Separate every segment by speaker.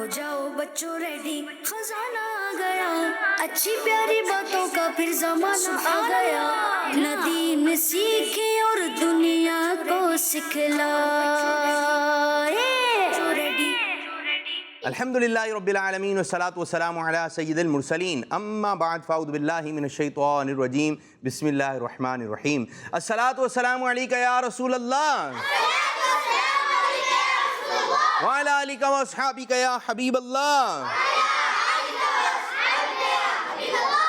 Speaker 1: ہو جاؤ بچوں ریڈی، خزانہ آ گیا، اچھی پیاری باتوں کا پھر زمانہ آ گیا، ندیم سیکھے اور دنیا کو سکھلائے۔
Speaker 2: الحمدللہ رب العالمین والصلاة والسلام علی سید المرسلین، اما بعد فاعوذ باللہ من الشیطان الرجیم، بسم اللہ الرحمن الرحیم۔ الصلاة والسلام علیکہ یا رسول اللہ، وعلی آلکہ واصحابکہ یا حبیب اللہ،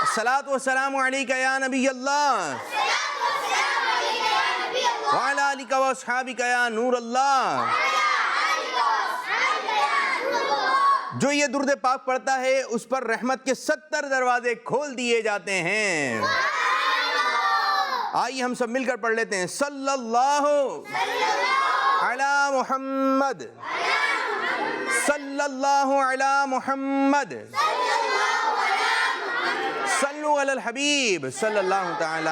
Speaker 2: الصلاة والسلام علیکہ یا نبی اللہ، وعلی آلکہ واصحابکہ یا نور اللہ۔ جو یہ درود پاک پڑھتا ہے اس پر رحمت کے 70 دروازے کھول دیے جاتے ہیں۔ آئیے ہم سب مل کر پڑھ لیتے ہیں، صلی اللہ علی محمد، صلی اللہ علی محمد، صلو علی الحبیب صلی اللہ تعالی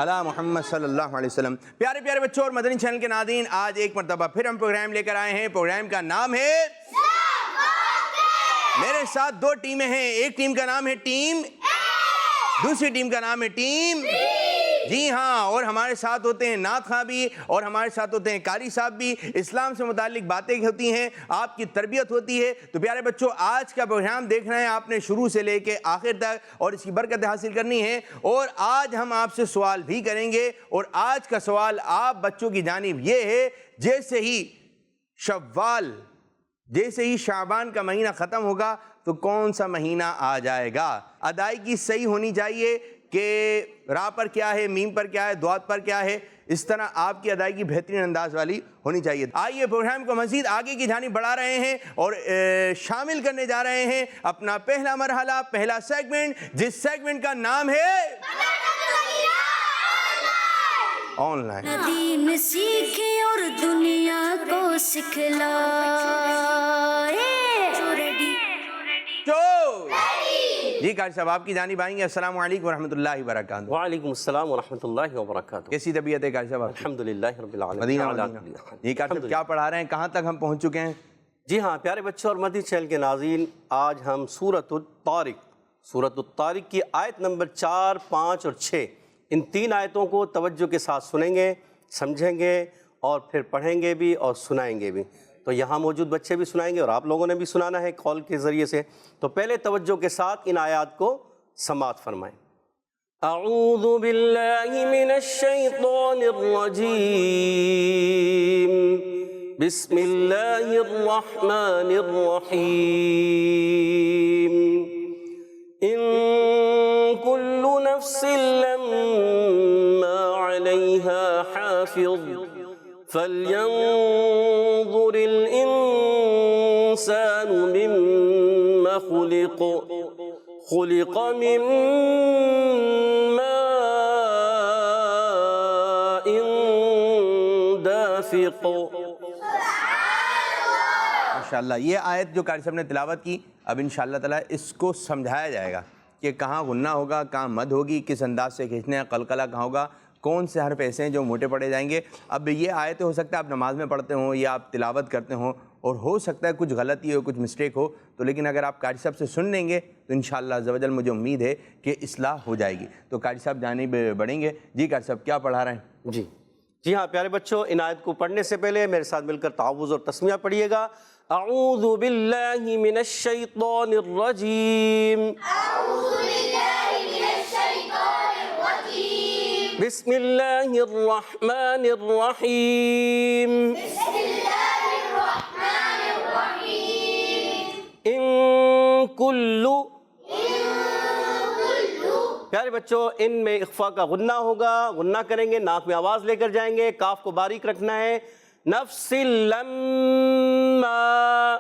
Speaker 2: علی محمد صلی اللہ علیہ وسلم۔ پیارے پیارے بچوں اور مدنی چینل کے ناظرین، آج ایک مرتبہ پھر ہم پروگرام لے کر آئے ہیں۔ پروگرام کا نام ہے، میرے ساتھ دو ٹیمیں ہیں، ایک ٹیم کا نام ہے ٹیم، دوسری ٹیم کا نام ہے ٹیم، جی ہاں، اور ہمارے ساتھ ہوتے ہیں نعت خواں بھی، اور ہمارے ساتھ ہوتے ہیں قاری صاحب بھی۔ اسلام سے متعلق باتیں ہوتی ہیں، آپ کی تربیت ہوتی ہے۔ تو پیارے بچوں، آج کا پروگرام دیکھنا ہے آپ نے شروع سے لے کے آخر تک، اور اس کی برکت حاصل کرنی ہے۔ اور آج ہم آپ سے سوال بھی کریں گے، اور آج کا سوال آپ بچوں کی جانب یہ ہے، جیسے ہی شعبان کا مہینہ ختم ہوگا تو کون سا مہینہ آ جائے گا؟ ادائیگی صحیح ہونی چاہیے کہ را پر کیا ہے، میم پر کیا ہے، دوات پر کیا ہے، اس طرح آپ کی ادائیگی بہترین انداز والی ہونی چاہیے۔ آئیے پروگرام کو مزید آگے کی جانب بڑھا رہے ہیں اور شامل کرنے جا رہے ہیں اپنا پہلا مرحلہ، پہلا سیگمنٹ، جس سیگمنٹ کا نام ہے آن لائن۔
Speaker 1: ندیم سیکھے اور دنیا کو سکھلائے۔
Speaker 2: جی قاری صاحب، آپ کی جانب آئیں گے۔ السلام علیکم ورحمۃ اللہ وبرکاتہ۔
Speaker 3: وعلیکم السلام ورحمۃ اللہ وبرکاتہ۔
Speaker 2: کیسی طبیعت ہے قاری صاحب؟
Speaker 3: الحمدللہ رب العالمین۔
Speaker 2: مدینہ۔ جی قاری صاحب، کیا پڑھا رہے ہیں؟ کہاں تک ہم پہنچ چکے ہیں؟
Speaker 3: جی ہاں پیارے بچوں اور مدنی چینل کے ناظرین، آج ہم سورۃ الطارق کی آیت نمبر 4، 5 اور 6 ان 3 آیتوں کو توجہ کے ساتھ سنیں گے، سمجھیں گے اور پھر پڑھیں گے بھی اور سنائیں گے بھی۔ تو یہاں موجود بچے بھی سنائیں گے اور آپ لوگوں نے بھی سنانا ہے کال کے ذریعے سے۔ تو پہلے توجہ کے ساتھ ان آیات کو سماعت فرمائیں۔ اعوذ باللہ من الشیطان الرجیم، بسم اللہ الرحمن الرحیم، ان کل نفس لما علیہا حافظ فَلْيَنظُرِ الْإِنسَانُ مِمَّا خُلِقَ مِن مَّاءٍ دَافِقٍ۔
Speaker 2: ماشاءاللہ، یہ آیت جو قاری صاحب نے تلاوت کی، اب انشاءاللہ تعالیٰ اس کو سمجھایا جائے گا کہ کہاں غنہ ہوگا، کہاں مد ہوگی، کس انداز سے کھینچنے ہیں، قلقلہ کہاں ہوگا، کون سے حرف ایسے ہیں جو موٹے پڑے جائیں گے۔ اب یہ آیتیں ہو سکتا ہے آپ نماز میں پڑھتے ہوں یا آپ تلاوت کرتے ہوں، اور ہو سکتا ہے کچھ غلطی ہو، کچھ مسٹیک ہو، تو لیکن اگر آپ قاری صاحب سے سن لیں گے تو انشاءاللہ عز و جل مجھے امید ہے کہ اصلاح ہو جائے گی۔ تو قاری صاحب جانب بڑھیں گے۔ جی قاری صاحب، کیا پڑھا رہے ہیں؟
Speaker 3: جی ہاں پیارے بچوں، ان آیت کو پڑھنے سے پہلے میرے ساتھ مل کر تعوذ اور تسمیہ پڑھیے گا۔ اعوذ باللہ من الشیطان الرجیم، بسم اللہ الرحمن الرحیم، ان کل، پیارے بچوں ان میں اخفاء کا غنہ ہوگا، غنہ کریں گے، ناک میں آواز لے کر جائیں گے، کاف کو باریک رکھنا ہے۔ نفس لما،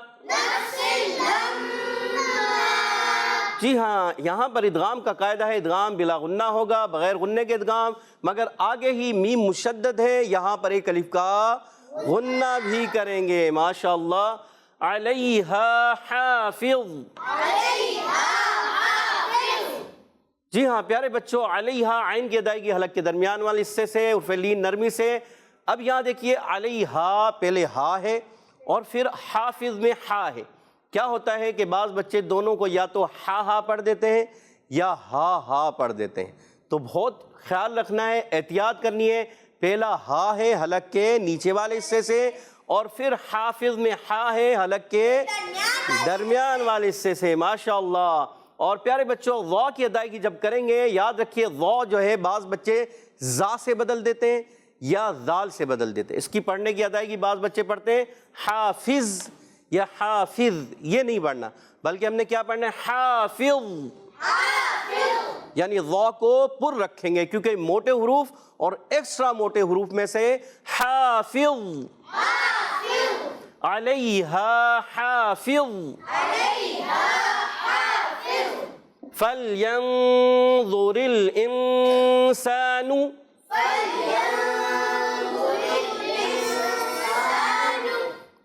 Speaker 3: جی ہاں یہاں پر ادغام کا قاعدہ ہے، ادغام بلا غنہ ہوگا، بغیر غنے کے ادغام، مگر آگے ہی میم مشدد ہے، یہاں پر ایک الف کا غنہ بھی کریں گے۔ ماشاءاللہ۔ علیہا حافظ، جی ہاں پیارے بچوں، علیہا عین کی ادائیگی حلق کے درمیان والے حصے سے، عرف لین نرمی سے۔ اب یہاں دیکھیے علیہا پہلے ہا ہے اور پھر حافظ میں ہا ہے، کیا ہوتا ہے کہ بعض بچے دونوں کو یا تو ہا پڑھ دیتے ہیں یا ہا پڑھ دیتے ہیں، تو بہت خیال رکھنا ہے، احتیاط کرنی ہے۔ پہلا ہا ہے حلق کے نیچے والے حصے سے، اور پھر حافظ میں ہا ہے حلق کے درمیان والے حصے سے، ماشاءاللہ۔ اور پیارے بچوں، ضا کی ادائیگی جب کریں گے، یاد رکھیے ضا جو ہے بعض بچے زا سے بدل دیتے ہیں یا ذال سے بدل دیتے ہیں۔ اس کی پڑھنے کی ادائیگی بعض بچے پڑھتے ہیں حافظ یا حافظ، یہ نہیں پڑھنا، بلکہ ہم نے کیا پڑھنا ہے؟ حافظ، یعنی ضا کو پر رکھیں گے، کیونکہ موٹے حروف اور ایکسٹرا موٹے حروف میں سے حافظ، علیہا حافظ، فَلْيَنظُرِ الْإِنسَانُ،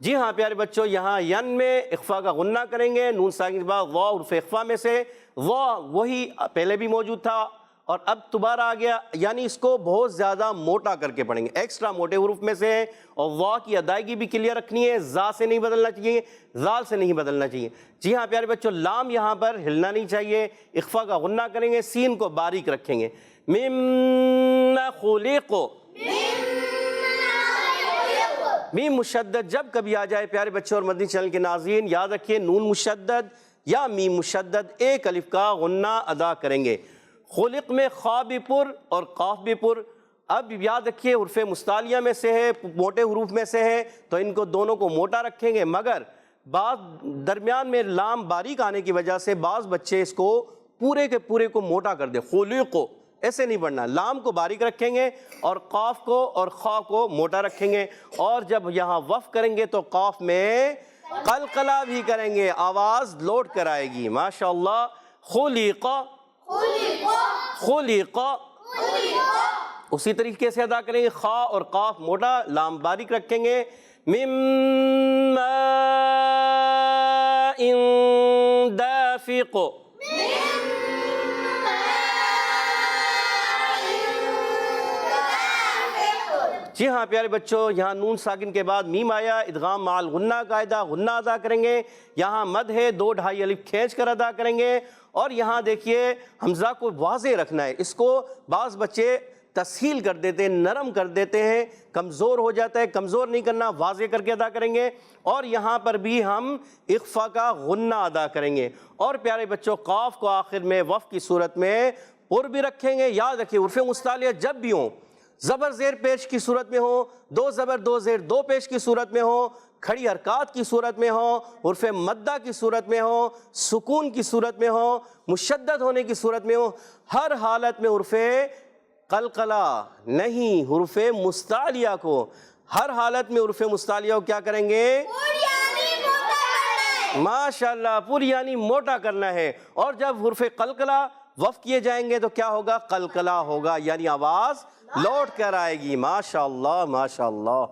Speaker 3: جی ہاں پیارے بچوں، یہاں ین میں اخفا کا غنہ کریں گے، نون ساکن کے بعد ضا حرف اخفا میں سے، ضا وہی پہلے بھی موجود تھا اور اب دوبارہ آ گیا، یعنی اس کو بہت زیادہ موٹا کر کے پڑھیں گے، ایکسٹرا موٹے حروف میں سے ہے، اور ضا کی ادائیگی بھی کلیئر رکھنی ہے، زا سے نہیں بدلنا چاہیے، ذال سے نہیں بدلنا چاہیے۔ جی ہاں پیارے بچوں، لام یہاں پر ہلنا نہیں چاہیے، اخفا کا غنہ کریں گے، سین کو باریک رکھیں گے، مِمَّ خُلِقَ، میم مشدد جب کبھی آ جائے پیارے بچوں اور مدنی چینل کے ناظرین، یاد رکھیے نون مشدد یا میم مشدد ایک الف کا غنہ ادا کریں گے۔ خلق میں خا بھی پر اور قاف بھی پر، اب یاد رکھیے حرف مستعلیہ میں سے ہے، موٹے حروف میں سے ہے، تو ان کو دونوں کو موٹا رکھیں گے، مگر بعض درمیان میں لام باریک آنے کی وجہ سے بعض بچے اس کو پورے کے پورے کو موٹا کر دیں، خلق، ایسے نہیں پڑھنا، لام کو باریک رکھیں گے اور قاف کو اور خا کو موٹا رکھیں گے، اور جب یہاں وقف کریں گے تو قاف میں قلقلہ بھی کریں گے، آواز لوٹ کر آئے گی، ماشاءاللہ۔ خلق، خلق، اسی طریقے سے ادا کریں گے، خا اور قاف موٹا، لام باریک رکھیں گے، من ماء دافق، جی ہاں پیارے بچوں، یہاں نون ساکن کے بعد میم آیا، ادغام مع الغنہ قاعدہ، غنہ ادا کریں گے، یہاں مد ہے، 2 ڈھائی الف کھینچ کر ادا کریں گے، اور یہاں دیکھیے حمزہ کو واضح رکھنا ہے، اس کو بعض بچے تسہیل کر دیتے ہیں، نرم کر دیتے ہیں، کمزور ہو جاتا ہے، کمزور نہیں کرنا، واضح کر کے ادا کریں گے، اور یہاں پر بھی ہم اخفا کا غنہ ادا کریں گے، اور پیارے بچوں قاف کو آخر میں وقف کی صورت میں پر بھی رکھیں گے۔ یاد رکھیے حروف مستعلیہ جب بھی ہوں، زبر زیر پیش کی صورت میں ہو، 2 زبر 2 زیر 2 پیش کی صورت میں ہو، کھڑی حرکات کی صورت میں ہو، حرف مدہ کی صورت میں ہو، سکون کی صورت میں ہو، مشدد ہونے کی صورت میں ہو، ہر حالت میں حرف قلقلہ نہیں، حروف مستعلیہ کو ہر حالت میں حروف مستعلیہ کو کیا کریں گے؟ ماشاءاللہ، پوری یعنی موٹا کرنا ہے، اور جب حرف قلقلہ وقف کیے جائیں گے تو کیا ہوگا؟ قلقلہ ہوگا، یعنی آواز لوٹ کر آئے گی، ماشاءاللہ ماشاءاللہ۔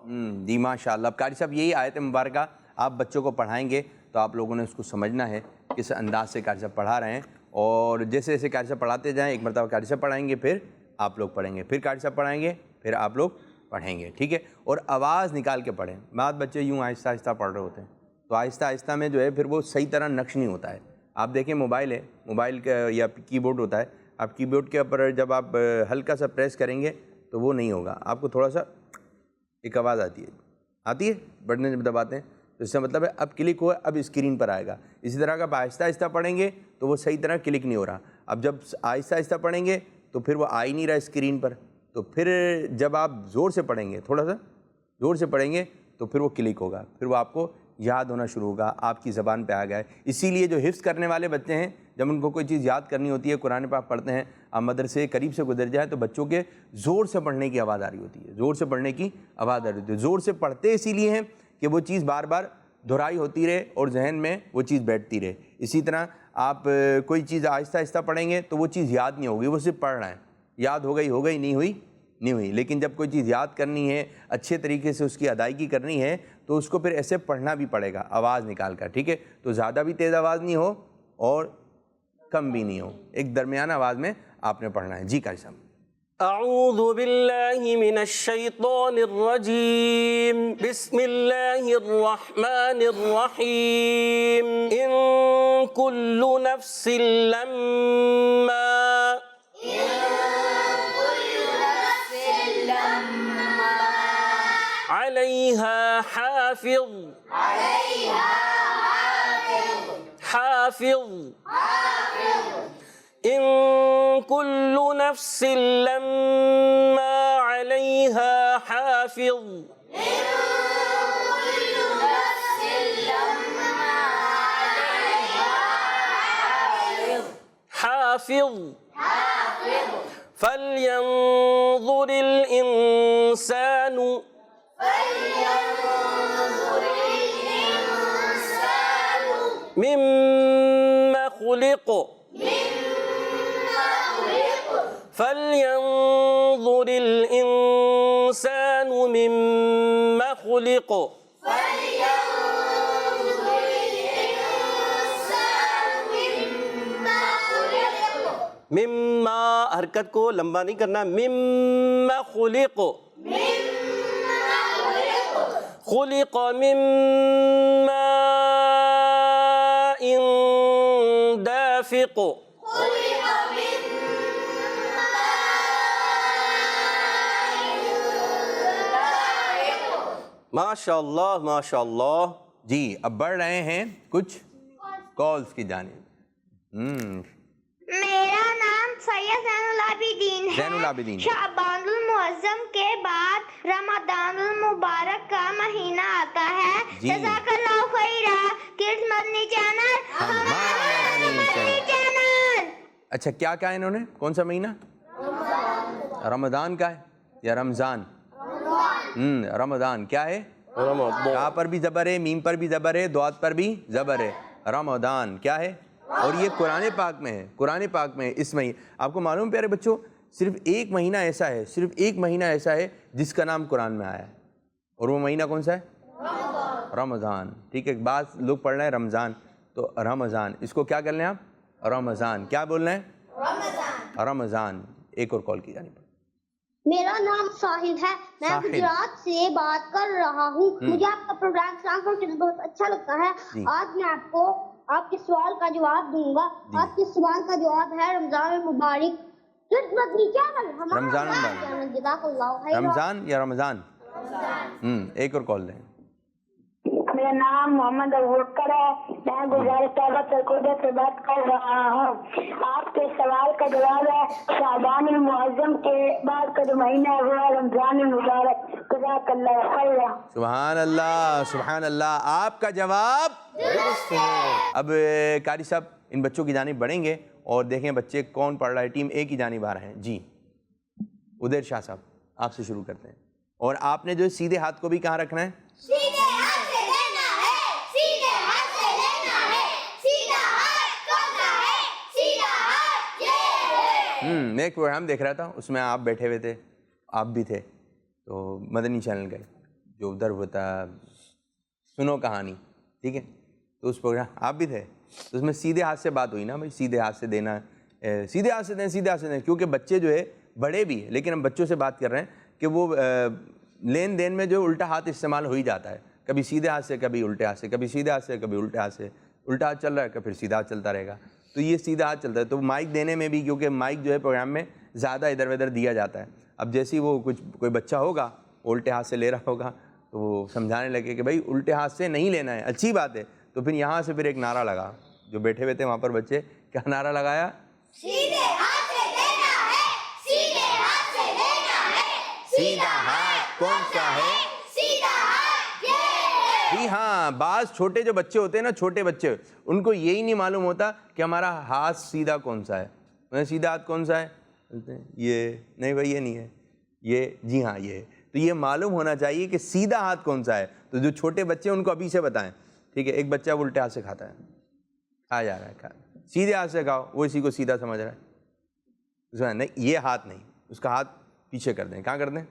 Speaker 2: جی ماشاءاللہ۔ اب قاری صاحب یہی آیت مبارکہ آپ بچوں کو پڑھائیں گے تو آپ لوگوں نے اس کو سمجھنا ہے کس انداز سے قاری صاحب پڑھا رہے ہیں، اور جیسے جیسے قاری صاحب پڑھاتے جائیں، ایک مرتبہ قاری صاحب پڑھائیں گے، پھر آپ لوگ پڑھیں گے، پھر قاری صاحب پڑھائیں گے، پھر آپ لوگ پڑھیں گے، ٹھیک ہے؟ اور آواز نکال کے پڑھیں۔ بعض بچے یوں آہستہ آہستہ پڑھ رہے ہوتے ہیں، تو آہستہ آہستہ میں جو ہے پھر وہ صحیح طرح نقش نہیں ہوتا ہے۔ آپ دیکھیں موبائل ہے، موبائل کا یا کی بورڈ ہوتا ہے، آپ کی بورڈ کے اوپر جب آپ ہلکا سا پریس کریں گے تو وہ نہیں ہوگا، آپ کو تھوڑا سا ایک آواز آتی ہے بٹن جب دباتے ہیں، تو اس سے مطلب ہے اب کلک ہوا، اب اسکرین پر آئے گا۔ اسی طرح کا آہستہ آہستہ پڑھیں گے تو وہ صحیح طرح کلک نہیں ہو رہا، اب جب آہستہ آہستہ پڑھیں گے تو پھر وہ آ ہی نہیں رہا اسکرین پر، تو پھر جب آپ زور سے پڑھیں گے، تھوڑا سا زور سے پڑھیں گے تو پھر وہ کلک ہوگا، پھر وہ آپ کو یاد ہونا شروع ہوگا، آپ کی زبان پہ آ گیا ہے۔ اسی لیے جو حفظ کرنے والے بچے ہیں، جب ان کو کوئی چیز یاد کرنی ہوتی ہے، قرآن پاک پڑھتے ہیں، آپ مدرسے قریب سے گزر جائیں تو بچوں کے زور سے پڑھنے کی آواز آ رہی ہوتی ہے، زور سے پڑھنے کی آواز آ رہی ہوتی ہے۔ زور سے پڑھتے اسی لیے ہیں کہ وہ چیز بار بار دہرائی ہوتی رہے اور ذہن میں وہ چیز بیٹھتی رہے۔ اسی طرح آپ کوئی چیز آہستہ آہستہ پڑھیں گے تو وہ چیز یاد نہیں ہوگی، وہ صرف پڑھ رہے ہیں، یاد ہو گئی نہیں ہوئی، لیکن جب کوئی چیز یاد کرنی ہے، اچھے طریقے سے اس کی ادائیگی کرنی ہے تو اس کو پھر ایسے پڑھنا بھی پڑے گا آواز نکال کر، ٹھیک ہے؟ تو زیادہ بھی تیز آواز نہیں ہو اور کم بھی نہیں ہو، ایک درمیانہ آواز میں آپ نے پڑھنا ہے۔ جی قاری صاحب۔
Speaker 3: اعوذ باللہ من الشیطان الرجیم بسم اللہ الرحمن الرحیم ان کل نفس لما علیہا حافظ ان کل نفس لما علیہا حافظ فلینظر الانسان مما خلق فلینظر الانسان مما خلق مما حرکت کو لمبا نہیں کرنا، مما خلق خلق من ماء دافق ماشاء اللہ ماشاء اللہ۔
Speaker 2: جی اب بڑھ رہے ہیں کچھ کالز کی جانب۔
Speaker 4: میرا نام سید زین العابدین ہے۔
Speaker 2: زین العابدین۔
Speaker 4: شعبان المعظم کے بعد رمضان المبارک کا مہینہ آتا ہے۔
Speaker 2: جی۔
Speaker 4: جزاک اللہ خیرہ۔ کڈز مدنی چینل ہمارا مدنی چینل۔
Speaker 2: اچھا کیا کہا انہوں نے؟ کون سا مہینہ؟ رمضان کا ہے یا رمضان؟ رمضان کیا ہے؟ کا پر بھی زبر ہے، میم پر بھی زبر ہے، دوات پر بھی زبر ہے۔ رمضان کیا ہے؟ اور یہ قرآن پاک میں ہے، قرآن پاک میں اس مہینے آپ کو معلوم پیارے بچوں صرف ایک مہینہ ایسا ہے، صرف ایک مہینہ ایسا ہے جس کا نام قرآن میں آیا ہے، اور وہ مہینہ کون سا ہے؟ رمضان۔ ٹھیک ہے، بعض لوگ پڑھ رہے ہیں رمضان، تو رمضان اس کو کیا کر لیں آپ؟ رمضان کیا بولنا ہے؟ رمضان۔ ایک اور کال کی جانب۔
Speaker 4: میرا نام ساحل ہے، میں گجرات سے بات کر رہا ہوں۔ مجھے آپ کا پروگرام بہت اچھا لگتا ہے۔ آج میں آپ کو آپ کے سوال کا جواب دوں گا۔ آپ کے سوال کا جواب ہے رمضان المبارک۔
Speaker 2: رمضان رمضان یا رمضان؟ ایک اور کال لیں۔
Speaker 5: میرا نام محمد ابوبکر ہے، میں گزارش سرکوڈے سے بات کر رہا ہوں۔ آپ کے سوال کا جواب ہے شعبان المعظم کے بعد کا جو مہینہ ہے وہ ہے رمضان المبارک۔ جزاک اللہ خیر۔
Speaker 2: سبحان اللہ سبحان اللہ، آپ کا جواب درست ہے۔ اب قاری صاحب ان بچوں کی جانب بڑھیں گے اور دیکھیں بچے کون پڑھ رہا ہے۔ ٹیم اے کی جانب آ رہے ہیں۔ جی ادیر شاہ صاحب آپ سے شروع کرتے ہیں، اور آپ نے جو سیدھے ہاتھ کو بھی کہاں رکھنا ہے؟
Speaker 4: سیدھے ہاتھ سے لینا ہے، سیدھے ہاتھ سے لینا ہے۔ سیدھا ہاتھ کون سا ہے؟ سیدھا ہاتھ یہ ہے۔
Speaker 2: میں ایک پروگرام دیکھ رہا تھا، اس میں آپ بیٹھے ہوئے تھے، آپ بھی تھے، تو مدنی چینل کا جو ادھر ہوتا سنو کہانی، ٹھیک ہے، تو اس پروگرام آپ بھی تھے، تو اس میں سیدھے ہاتھ سے بات ہوئی نا بھائی، سیدھے ہاتھ سے دینا، سیدھے ہاتھ سے دیں، سیدھے ہاتھ سے دیں، کیونکہ بچے جو ہے بڑے بھی ہیں، لیکن ہم بچوں سے بات کر رہے ہیں کہ وہ لین دین میں جو الٹا ہاتھ استعمال ہو ہی جاتا ہے، کبھی سیدھے ہاتھ سے، کبھی الٹے ہاتھ سے، کبھی سیدھے ہاتھ سے، کبھی الٹے ہاتھ سے، الٹا ہاتھ چل رہا ہے کہ پھر سیدھا ہاتھ چلتا رہے گا، تو یہ سیدھا ہاتھ چلتا ہے۔ تو مائک دینے میں بھی، کیونکہ مائک جو ہے پروگرام میں زیادہ ادھر ادھر دیا جاتا ہے، اب جیسے ہی وہ کوئی بچہ ہوگا الٹے ہاتھ سے لے رہا ہوگا تو وہ سمجھانے لگے کہ بھائی الٹے ہاتھ سے نہیں لینا ہے، اچھی بات ہے، تو پھر یہاں سے پھر ایک نعرہ لگا، جو بیٹھے ہوئے تھے وہاں پر بچے، کیا نعرہ لگایا؟
Speaker 4: سیدھے ہاتھ سے لینا ہے، سیدھے ہاتھ سے لینا ہے۔
Speaker 2: سیدھا ہاتھ کون سا ہے؟
Speaker 4: سیدھا ہاتھ یہ ہے۔
Speaker 2: جی ہاں، بعض چھوٹے جو بچے ہوتے ہیں نا، چھوٹے بچے، ان کو یہی نہیں معلوم ہوتا کہ ہمارا ہاتھ سیدھا کون سا ہے، سیدھا ہاتھ کون سا ہے، یہ نہیں بھائی یہ نہیں ہے، یہ جی ہاں یہ ہے، تو یہ معلوم ہونا چاہیے کہ سیدھا ہاتھ کون سا ہے، تو جو چھوٹے بچے ہیں ان کو ابھی سے بتائیں، ٹھیک ہے۔ ایک بچہ وہ الٹے ہاتھ سے کھاتا ہے، کھا جا رہا ہے، سیدھے ہاتھ سے کھاؤ، وہ اسی کو سیدھا سمجھ رہا ہے، نہیں یہ ہاتھ نہیں، اس کا ہاتھ پیچھے کر دیں، کہاں کر دیں؟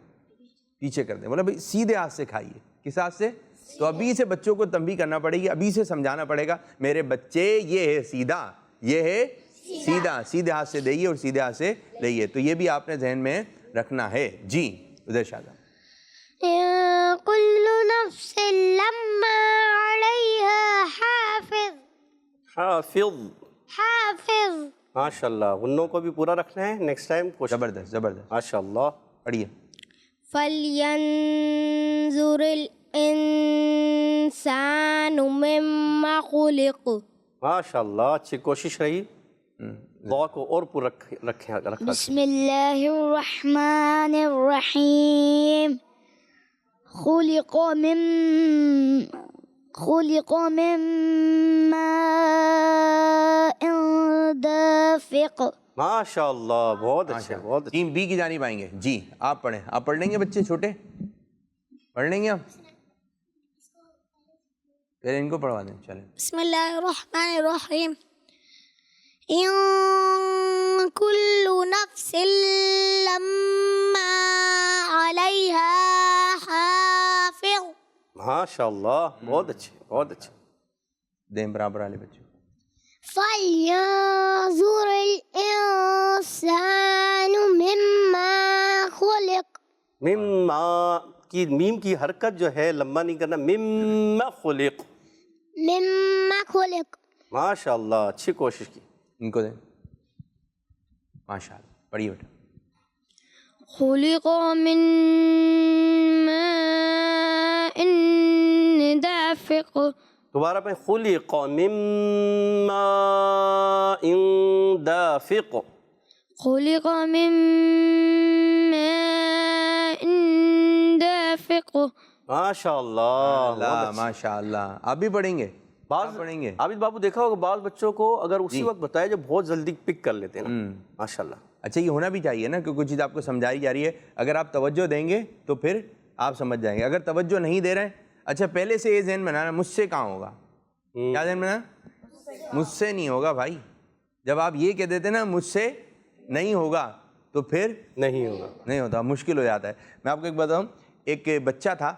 Speaker 2: پیچھے کر دیں، بولا بھائی سیدھے ہاتھ سے کھائیے، کس ہاتھ سے؟ تو ابھی سے بچوں کو تنبیہ کرنا پڑے گی، ابھی سے سمجھانا پڑے گا، میرے بچے یہ ہے سیدھا، یہ ہے سیدھا، سیدھے ہاتھ سے دئیے اور سیدھے ہاتھ سے لئیے. تو یہ بھی آپ نے ذہن میں رکھنا ہے. جی ادھر شاہدہ.
Speaker 4: كل نفس لما عليها حافظ. حافظ.
Speaker 3: ماشاء اللہ. غنوں کو بھی پورا رکھنا ہے. نیکسٹ ٹائم کوشش.
Speaker 2: زبردست زبردست.
Speaker 3: ماشاء اللہ.
Speaker 2: پڑھیے.
Speaker 4: فَلْيَنْظُرِ الْإِنسَانُ مِمَّا خُلِقَ.
Speaker 3: ماشاء اللہ. اچھی کوشش رہی. دعا کو اور پورا رکھا.
Speaker 4: بسم اللہ الرحمن الرحیم. خلق من ماء دافق.
Speaker 3: ماشاء اللہ. بہت اچھا. بہت اچھا.
Speaker 2: ٹیم بی کی جانب آئیں گے. جی آپ پڑھیں. آپ پڑھ لیں گے بچے چھوٹے؟ پڑھ لیں گے آپ؟ پھر ان کو پڑھوا دیں. چلیں.
Speaker 4: بسم اللہ الرحمن الرحیم. ان کل نفس لما علیہا حافظ.
Speaker 3: ماشاء اللہ. بہت اچھے. بہت اچھے.
Speaker 2: دیں برابر والے بچے.
Speaker 4: فَلْيَنْظُرِ الْإِنسَانُ مِمَّا خُلِقَ.
Speaker 3: مما کی میم کی حرکت جو ہے لمبا نہیں کرنا. مما خلق.
Speaker 4: مِمَّا خُلِقَ.
Speaker 3: ماشاء اللہ. اچھی کوشش کی.
Speaker 2: ان کو دیں. ماشاء اللہ. پڑھیے بیٹا.
Speaker 4: خُلِقَ مِن مَاءٍ دَافِقٍ.
Speaker 3: دوبارہ پہ. خلق من ماء دافق.
Speaker 4: خُلِقَ مِن مَاءٍ دَافِقٍ.
Speaker 3: ماشاء اللہ.
Speaker 2: ماشاء اللہ. آپ بھی پڑھیں گے؟
Speaker 3: بعض
Speaker 2: پڑھیں گے.
Speaker 3: عابد بابو دیکھا ہوگا بعض بچوں کو اگر اسی وقت بتایا جو بہت جلدی پک کر لیتے ہیں نا. ماشاء اللہ.
Speaker 2: اچھا یہ ہونا بھی چاہیے نا کہ کوئی چیز آپ کو سمجھائی جا رہی ہے اگر آپ توجہ دیں گے تو پھر آپ سمجھ جائیں گے. اگر توجہ نہیں دے رہے ہیں اچھا پہلے سے یہ ذہن بنانا مجھ سے کہاں ہوگا. کیا ذہن بنانا؟ مجھ سے نہیں ہوگا بھائی. جب آپ یہ کہہ دیتے نا مجھ سے نہیں ہوگا تو پھر
Speaker 3: نہیں ہوگا.
Speaker 2: نہیں ہوتا. مشکل ہو جاتا ہے. میں آپ کو ایک بتاؤں. ایک بچہ تھا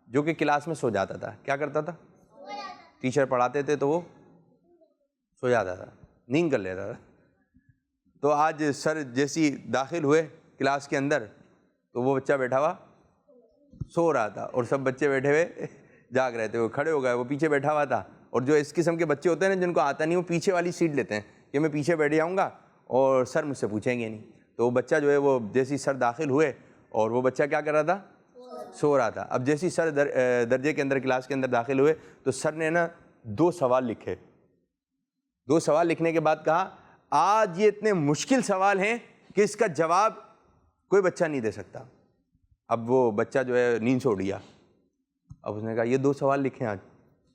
Speaker 2: جو کہ کلاس میں سو جاتا تھا. کیا کرتا تھا؟ ٹیچر پڑھاتے تھے تو وہ سو جاتا تھا, نیند کر لیتا تھا. تو آج سر جیسی داخل ہوئے کلاس کے اندر تو وہ بچہ بیٹھا ہوا سو رہا تھا اور سب بچے بیٹھے ہوئے جاگ رہے تھے. وہ کھڑے ہو گئے, وہ پیچھے بیٹھا ہوا تھا. اور جو اس قسم کے بچے ہوتے ہیں نا جن کو آتا نہیں وہ پیچھے والی سیٹ لیتے ہیں کہ میں پیچھے بیٹھ جاؤں گا اور سر مجھ سے پوچھیں گے نہیں. تو وہ بچہ جو ہے وہ جیسی سر داخل ہوئے اور وہ بچہ کیا کر رہا تھا؟ سو رہا تھا. اب جیسی سر درجے کے اندر کلاس کے اندر داخل ہوئے تو سر نے نا 2 سوال لکھے. 2 سوال لکھنے کے بعد کہا آج یہ اتنے مشکل سوال ہیں کہ اس کا جواب کوئی بچہ نہیں دے سکتا. اب وہ بچہ جو ہے نیند سے اٹھ گیا. اب اس نے کہا یہ 2 سوال لکھیں آج.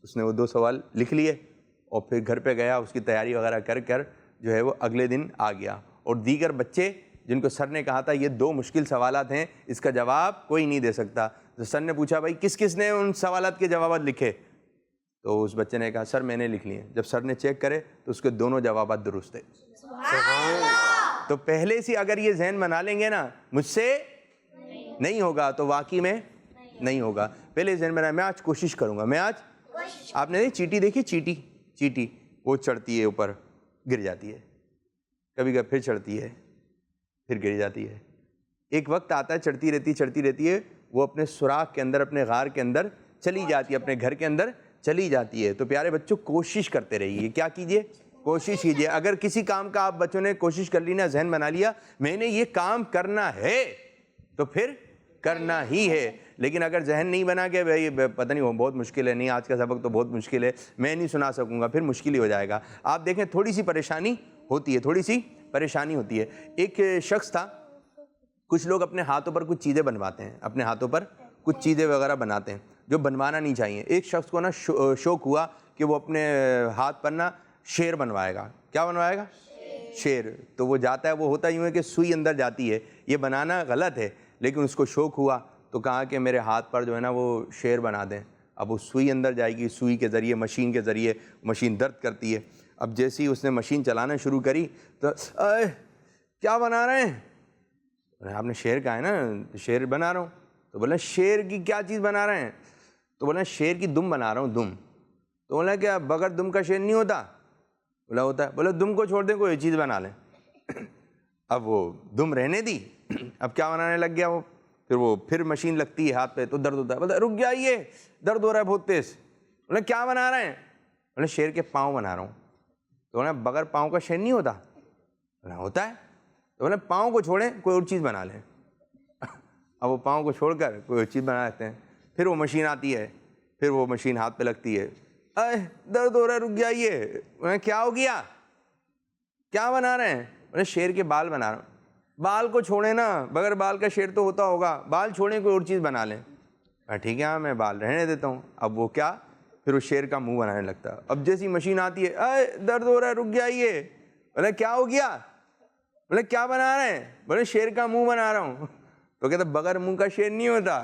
Speaker 2: اس نے وہ 2 سوال لکھ لیے اور پھر گھر پہ گیا, اس کی تیاری وغیرہ کر جو ہے وہ اگلے دن آ گیا. اور دیگر بچے جن کو سر نے کہا تھا یہ 2 مشکل سوالات ہیں اس کا جواب کوئی نہیں دے سکتا. تو سر نے پوچھا بھائی کس کس نے ان سوالات کے جوابات لکھے؟ تو اس بچے نے کہا سر میں نے لکھ لیے. جب سر نے چیک کرے تو اس کے دونوں جوابات درست تھے. تو پہلے سے اگر یہ ذہن بنا لیں گے نا مجھ سے نہیں ہوگا تو واقعی میں نہیں ہوگا. پہلے ذہن بنا میں آج کوشش کروں گا. میں آج آپ نے چیٹی دیکھی؟ چیٹی وہ چڑھتی ہے اوپر گر جاتی ہے, کبھی کبھی پھر چڑھتی ہے پھر گر جاتی ہے. ایک وقت آتا ہے چڑھتی رہتی ہے وہ اپنے سوراخ کے اندر اپنے غار کے اندر چلی جاتی ہے, اپنے گھر کے اندر چلی جاتی ہے. تو پیارے بچوں کوشش کرتے رہیے. کیا کیجئے؟ کوشش کیجئے. اگر کسی کام کا آپ بچوں نے کوشش کر لی نا, ذہن بنا لیا میں نے یہ کام کرنا ہے تو پھر کرنا ہی ہے. لیکن اگر ذہن نہیں بنا کہ بھائی پتہ نہیں وہ بہت مشکل ہے, نہیں آج کا سبق تو بہت مشکل ہے, میں نہیں سنا سکوں گا, پھر مشکل ہی ہو جائے گا. آپ دیکھیں تھوڑی سی پریشانی ہوتی ہے. ایک شخص تھا, کچھ لوگ اپنے ہاتھوں پر کچھ چیزیں بنواتے ہیں, اپنے ہاتھوں پر کچھ چیزیں وغیرہ بناتے ہیں جو بنوانا نہیں چاہیے. ایک شخص کو نا شوق ہوا کہ وہ اپنے ہاتھ پر نا شیر بنوائے گا. کیا بنوائے گا؟ شیر. تو وہ جاتا ہے, وہ ہوتا یوں ہے کہ سوئی اندر جاتی ہے, یہ بنانا غلط ہے لیکن اس کو شوق ہوا تو کہا کہ میرے ہاتھ پر جو ہے نا وہ شیر بنا دیں. اب وہ سوئی اندر جائے گی, سوئی کے ذریعے مشین کے ذریعے مشین درد کرتی ہے. اب جیسے ہی اس نے مشین چلانا شروع کری تو کیا بنا رہے ہیں؟ آپ نے شیر کہا ہے نا, شیر بنا رہا ہوں. تو بولا شیر کی کیا چیز بنا رہے ہیں؟ تو بولا شیر کی دم بنا رہا ہوں, دم. تو بولا کیا بغیر دم کا شیر نہیں ہوتا؟ بولا ہوتا ہے. بولے دم کو چھوڑ دیں کوئی چیز بنا لیں. اب وہ دم رہنے دی, اب کیا بنانے لگ گیا وہ, پھر مشین لگتی ہے ہاتھ پہ تو درد ہوتا ہے. بولتا رک جائیے درد ہو رہا ہے بہت تیز. بولے کیا بنا رہے ہیں؟ بولے شیر کے پاؤں بنا رہا ہوں. تو بولے بغیر پاؤں کا شیر نہیں ہوتا؟ بولا ہوتا ہے. تو بولے پاؤں کو چھوڑیں کوئی اور چیز بنا لیں. اب وہ پاؤں کو چھوڑ کر کوئی اور چیز بنا لیتے ہیں. پھر وہ مشین آتی ہے, پھر وہ مشین ہاتھ پہ لگتی ہے. اے درد ہو رہا ہے رک جائیے. کیا ہو گیا؟ کیا بنا رہے ہیں؟ بولے شیر کے بال بنا رہا ہوں. بال کو چھوڑیں نا, بغیر بال کا شیر تو ہوتا ہوگا, بال چھوڑیں کوئی اور چیز بنا لیں. ٹھیک ہے ہاں میں بال رہنے دیتا ہوں. اب وہ کیا, پھر وہ شیر کا منہ بنانے لگتا ہے. اب جیسی مشین آتی ہے, اے درد ہو رہا ہے رک جائیے. بولے کیا ہو گیا؟ بولے کیا بنا رہے ہیں؟ بولے شیر کا منہ بنا رہا ہوں. تو کہتا بغیر منہ کا شیر نہیں ہوتا.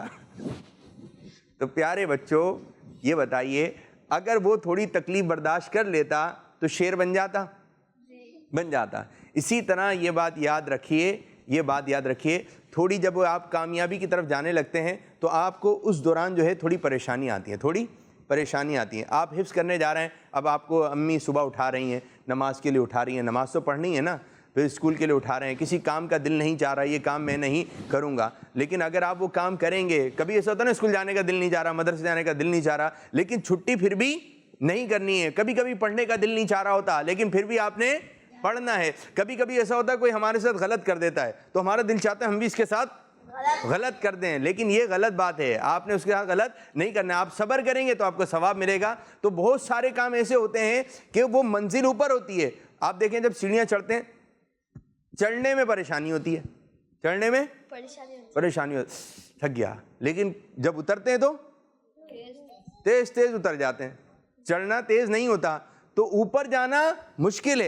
Speaker 2: تو پیارے بچوں یہ بتائیے, اگر وہ تھوڑی تکلیف برداشت کر لیتا تو شیر بن جاتا؟ بن جاتا. اسی طرح یہ بات یاد رکھیے, تھوڑی جب آپ کامیابی کی طرف جانے لگتے ہیں تو آپ کو اس دوران جو ہے تھوڑی پریشانی آتی ہیں. آپ حفظ کرنے جا رہے ہیں, اب آپ کو امی صبح اٹھا رہی ہیں, نماز کے لیے اٹھا رہی ہیں, نماز تو پڑھنی ہے نا, پھر اسکول کے لیے اٹھا رہے ہیں, کسی کام کا دل نہیں چاہ رہا یہ کام میں نہیں کروں گا, لیکن اگر آپ وہ کام کریں گے, کبھی ایسا ہوتا ہے نا اسکول جانے کا دل نہیں چاہ رہا, مدرسے جانے کا دل نہیں چاہ رہا, لیکن چھٹی پھر بھی نہیں کرنی ہے. کبھی کبھی پڑھنے کا دل نہیں چاہ رہا ہوتا, لیکن پھر بھی آپ نے پڑھنا ہے. کبھی کبھی ایسا ہوتا ہے کوئی ہمارے ساتھ غلط کر دیتا ہے تو ہمارا دل چاہتا ہے ہم بھی اس کے ساتھ غلط کر دیں, لیکن یہ غلط بات ہے, آپ نے اس کے ساتھ غلط نہیں کرنا. آپ صبر کریں گے تو آپ کو ثواب ملے گا. تو بہت سارے کام ایسے ہوتے ہیں کہ وہ منزل اوپر ہوتی ہے. آپ دیکھیں جب سیڑھیاں چڑھتے ہیں, چڑھنے میں پریشانی ہوتی ہے, پریشانی ہوتی, تھک گیا, لیکن جب اترتے ہیں تو تیز تیز اتر جاتے ہیں. چڑھنا تیز نہیں ہوتا, تو اوپر جانا مشکل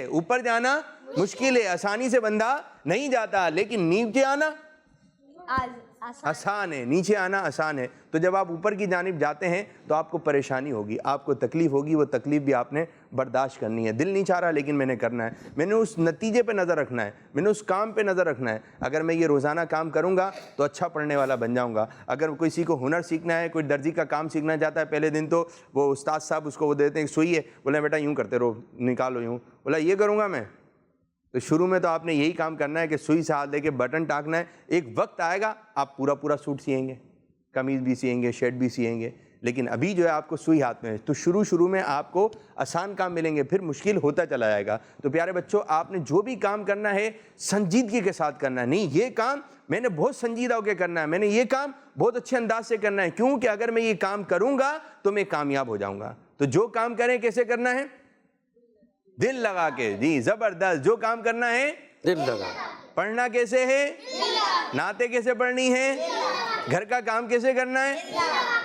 Speaker 2: ہے, آسانی سے بندہ نہیں جاتا, لیکن نیچے آنا آسان ہے, نیچے آنا آسان ہے. تو جب آپ اوپر کی جانب جاتے ہیں تو آپ کو پریشانی ہوگی, آپ کو تکلیف ہوگی, وہ تکلیف بھی آپ نے برداشت کرنی ہے. دل نہیں چاہ رہا لیکن میں نے کرنا ہے, میں نے اس نتیجے پہ نظر رکھنا ہے, میں نے اس کام پہ نظر رکھنا ہے. اگر میں یہ روزانہ کام کروں گا تو اچھا پڑھنے والا بن جاؤں گا. اگر کسی کو ہنر سیکھنا ہے, کوئی درزی کا کام سیکھنا چاہتا ہے, پہلے دن تو وہ استاد صاحب اس کو وہ دیتے ہیں سوئی ہے, بولے بیٹا یوں کرتے رہو, نکالو یوں, بولا یہ کروں گا میں. تو شروع میں تو آپ نے یہی کام کرنا ہے کہ سوئی سے ہاتھ لے کے بٹن ٹانکنا ہے. ایک وقت آئے گا آپ پورا سوٹ سیئیں گے, قمیض بھی سیئیں گے, شرٹ بھی سیئیں گے, لیکن ابھی جو ہے آپ کو سوئی ہاتھ میں ہے. تو شروع میں آپ کو آسان کام ملیں گے, پھر مشکل ہوتا چلا جائے گا. تو پیارے بچوں آپ نے جو بھی کام کرنا ہے سنجیدگی کے ساتھ کرنا ہے. نہیں یہ کام میں نے بہت سنجیدہ ہو کے کرنا ہے, میں نے یہ کام بہت اچھے انداز سے کرنا ہے, کیونکہ اگر میں یہ کام کروں گا تو میں کامیاب ہو جاؤں گا. تو جو کام کریں کیسے کرنا ہے؟ دل لگا کے. جی زبردست, جو کام کرنا ہے
Speaker 3: دل لگا.
Speaker 2: پڑھنا کیسے ہے؟ نعتیں کیسے پڑھنی ہے؟ گھر کا کام کیسے کرنا ہے؟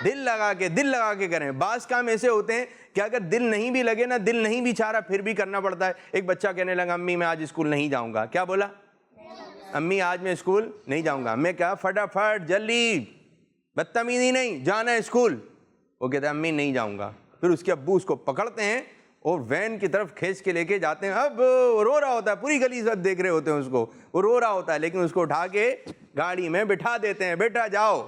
Speaker 2: دل لگا کے کریں. بعض کام ایسے ہوتے ہیں کہ اگر دل نہیں بھی لگے نا, دل نہیں بھی چاہ رہا, پھر بھی کرنا پڑتا ہے. ایک بچہ کہنے لگا امی میں آج اسکول نہیں جاؤں گا. کیا بولا؟ امی آج میں اسکول نہیں جاؤں گا. میں کہا فٹافٹ جلدی, بدتمیزی نہیں, جانا ہے اسکول. وہ کہتا ہے امی نہیں جاؤں گا. پھر اس کے ابو اس کو پکڑتے ہیں اور وین کی طرف کھینچ کے لے کے جاتے ہیں. اب رو رہا ہوتا ہے, پوری گلی سب دیکھ رہے ہوتے ہیں اس کو, وہ رو رہا ہوتا ہے, لیکن اس کو اٹھا کے گاڑی میں بٹھا دیتے ہیں, بیٹا جاؤ.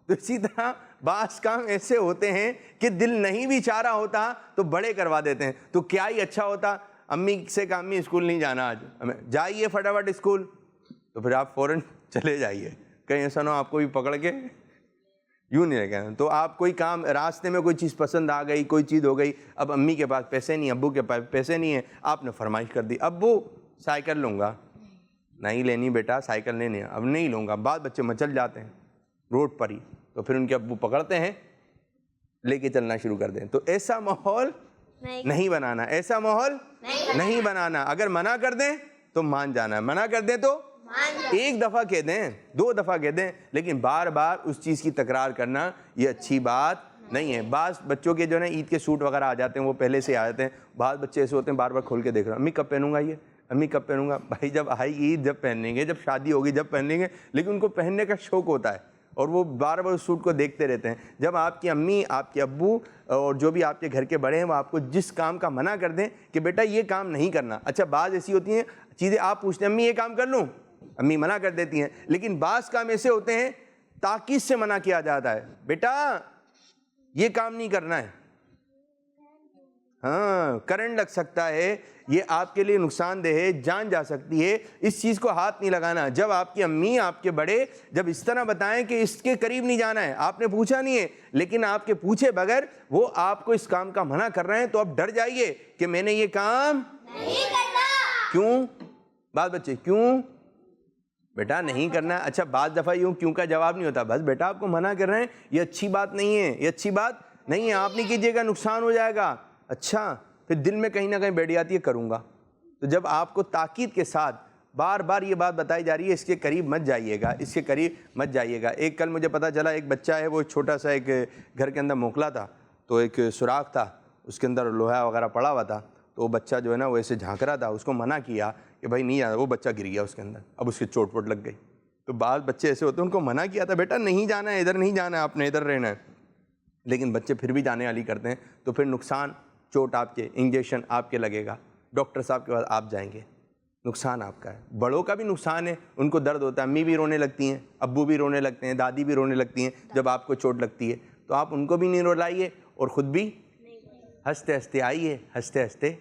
Speaker 2: تو اسی طرح بعض کام ایسے ہوتے ہیں کہ دل نہیں بھی چاہ رہا ہوتا تو بڑے کروا دیتے ہیں. تو کیا ہی اچھا ہوتا, امی سے کہا امی اسکول نہیں جانا آج, جائیے فٹافٹ اسکول. تو پھر آپ فوراً چلے جائیے, کہیں ایسا نہ آپ کو بھی پکڑ کے یوں نہیں رہے. تو آپ کوئی کام راستے میں کوئی چیز پسند آ گئی, کوئی چیز ہو گئی, اب امی کے پاس پیسے نہیں, ابو کے پاس پیسے نہیں ہیں, آپ نے فرمائش کر دی ابو سائیکل لوں گا. نہیں لینی بیٹا, سائیکل نہیں, اب نہیں لوں گا. بعض بچے مچل جاتے ہیں روڈ پر ہی, تو پھر ان کے ابو پکڑتے ہیں, لے کے چلنا شروع کر دیں. تو ایسا ماحول نہیں بنانا, ایسا ماحول نہیں بنانا. اگر منع کر دیں تو مان جانا, منع کر دیں تو ایک دفعہ کہہ دیں, 2 دفعہ کہہ دیں, لیکن بار بار اس چیز کی تکرار کرنا یہ اچھی بات نہیں ہے. بعض بچوں کے جو ہے عید کے سوٹ وغیرہ آ جاتے ہیں, وہ پہلے سے آ جاتے ہیں. بعض بچے ایسے ہوتے ہیں بار بار کھول کے دیکھ رہے ہیں, امی کب پہنوں گا یہ, امی کب پہنوں گا. بھائی جب آئے گی عید جب پہنیں گے, جب شادی ہوگی جب پہن لیں گے, لیکن ان کو پہننے کا شوق ہوتا ہے اور وہ بار بار اس سوٹ کو دیکھتے رہتے ہیں. جب آپ کی امی, آپ کے ابو اور جو بھی آپ کے گھر کے بڑے ہیں وہ آپ کو جس کام کا منع کر دیں کہ بیٹا یہ کام نہیں کرنا. اچھا بعض ایسی ہوتی ہیں چیزیں آپ پوچھتے ہیں امی یہ کام کر لوں, امی منع کر دیتی ہیں, لیکن بعض کام ایسے ہوتے ہیں تاکید سے منع کیا جاتا ہے, بیٹا یہ کام نہیں کرنا ہے. ہاں کرنٹ لگ سکتا ہے, یہ آپ کے لیے نقصان دہ ہے, جان جا سکتی ہے, اس چیز کو ہاتھ نہیں لگانا. جب آپ کی امی, آپ کے بڑے جب اس طرح بتائیں کہ اس کے قریب نہیں جانا ہے, آپ نے پوچھا نہیں ہے لیکن آپ کے پوچھے بغیر وہ آپ کو اس کام کا منع کر رہے ہیں, تو آپ ڈر جائیے کہ میں نے یہ کام نہیں کرنا. کیوں بات بچے, کیوں بیٹا نہیں کرنا؟ اچھا بعض دفعہ یوں کیوں کا جواب نہیں ہوتا, بس بیٹا آپ کو منع کر رہے ہیں, یہ اچھی بات نہیں ہے, یہ اچھی بات نہیں ہے, آپ نہیں کیجیے گا, نقصان ہو جائے گا. اچھا پھر دل میں کہیں نہ کہیں بیٹھ جاتی ہے کروں گا. تو جب آپ کو تاکید کے ساتھ بار بار یہ بات بتائی جا رہی ہے اس کے قریب مت جائیے گا, اس کے قریب مت جائیے گا. ایک کل مجھے پتہ چلا ایک بچہ ہے, وہ چھوٹا سا ایک گھر کے اندر موکلا تھا, تو ایک سوراخ تھا اس کے اندر لوہا وغیرہ پڑا ہوا تھا, تو وہ بچہ جو ہے نا وہ ایسے جھانک رہا تھا, اس کو منع کیا کہ بھائی نہیں آ, وہ بچہ گر گیا اس کے اندر, اب اس کی چوٹ ووٹ لگ گئی. تو بعض بچے ایسے ہوتے ہیں, ان کو منع کیا تھا بیٹا نہیں جانا ہے, ادھر نہیں جانا ہے, آپ نے ادھر رہنا ہے, لیکن بچے پھر بھی جانے والی کرتے ہیں. تو پھر نقصان, چوٹ آپ کے, انجیکشن آپ کے لگے گا, ڈاکٹر صاحب کے پاس آپ جائیں گے, نقصان آپ کا ہے. بڑوں کا بھی نقصان ہے, ان کو درد ہوتا ہے, امی بھی رونے لگتی ہیں, ابو بھی رونے لگتے ہیں, دادی بھی رونے لگتی ہیں جب آپ کو چوٹ لگتی ہے. تو آپ ان کو بھی نہیں رلائیے اور خود بھی ہنستے ہنستے آئیے, ہنستے ہنستے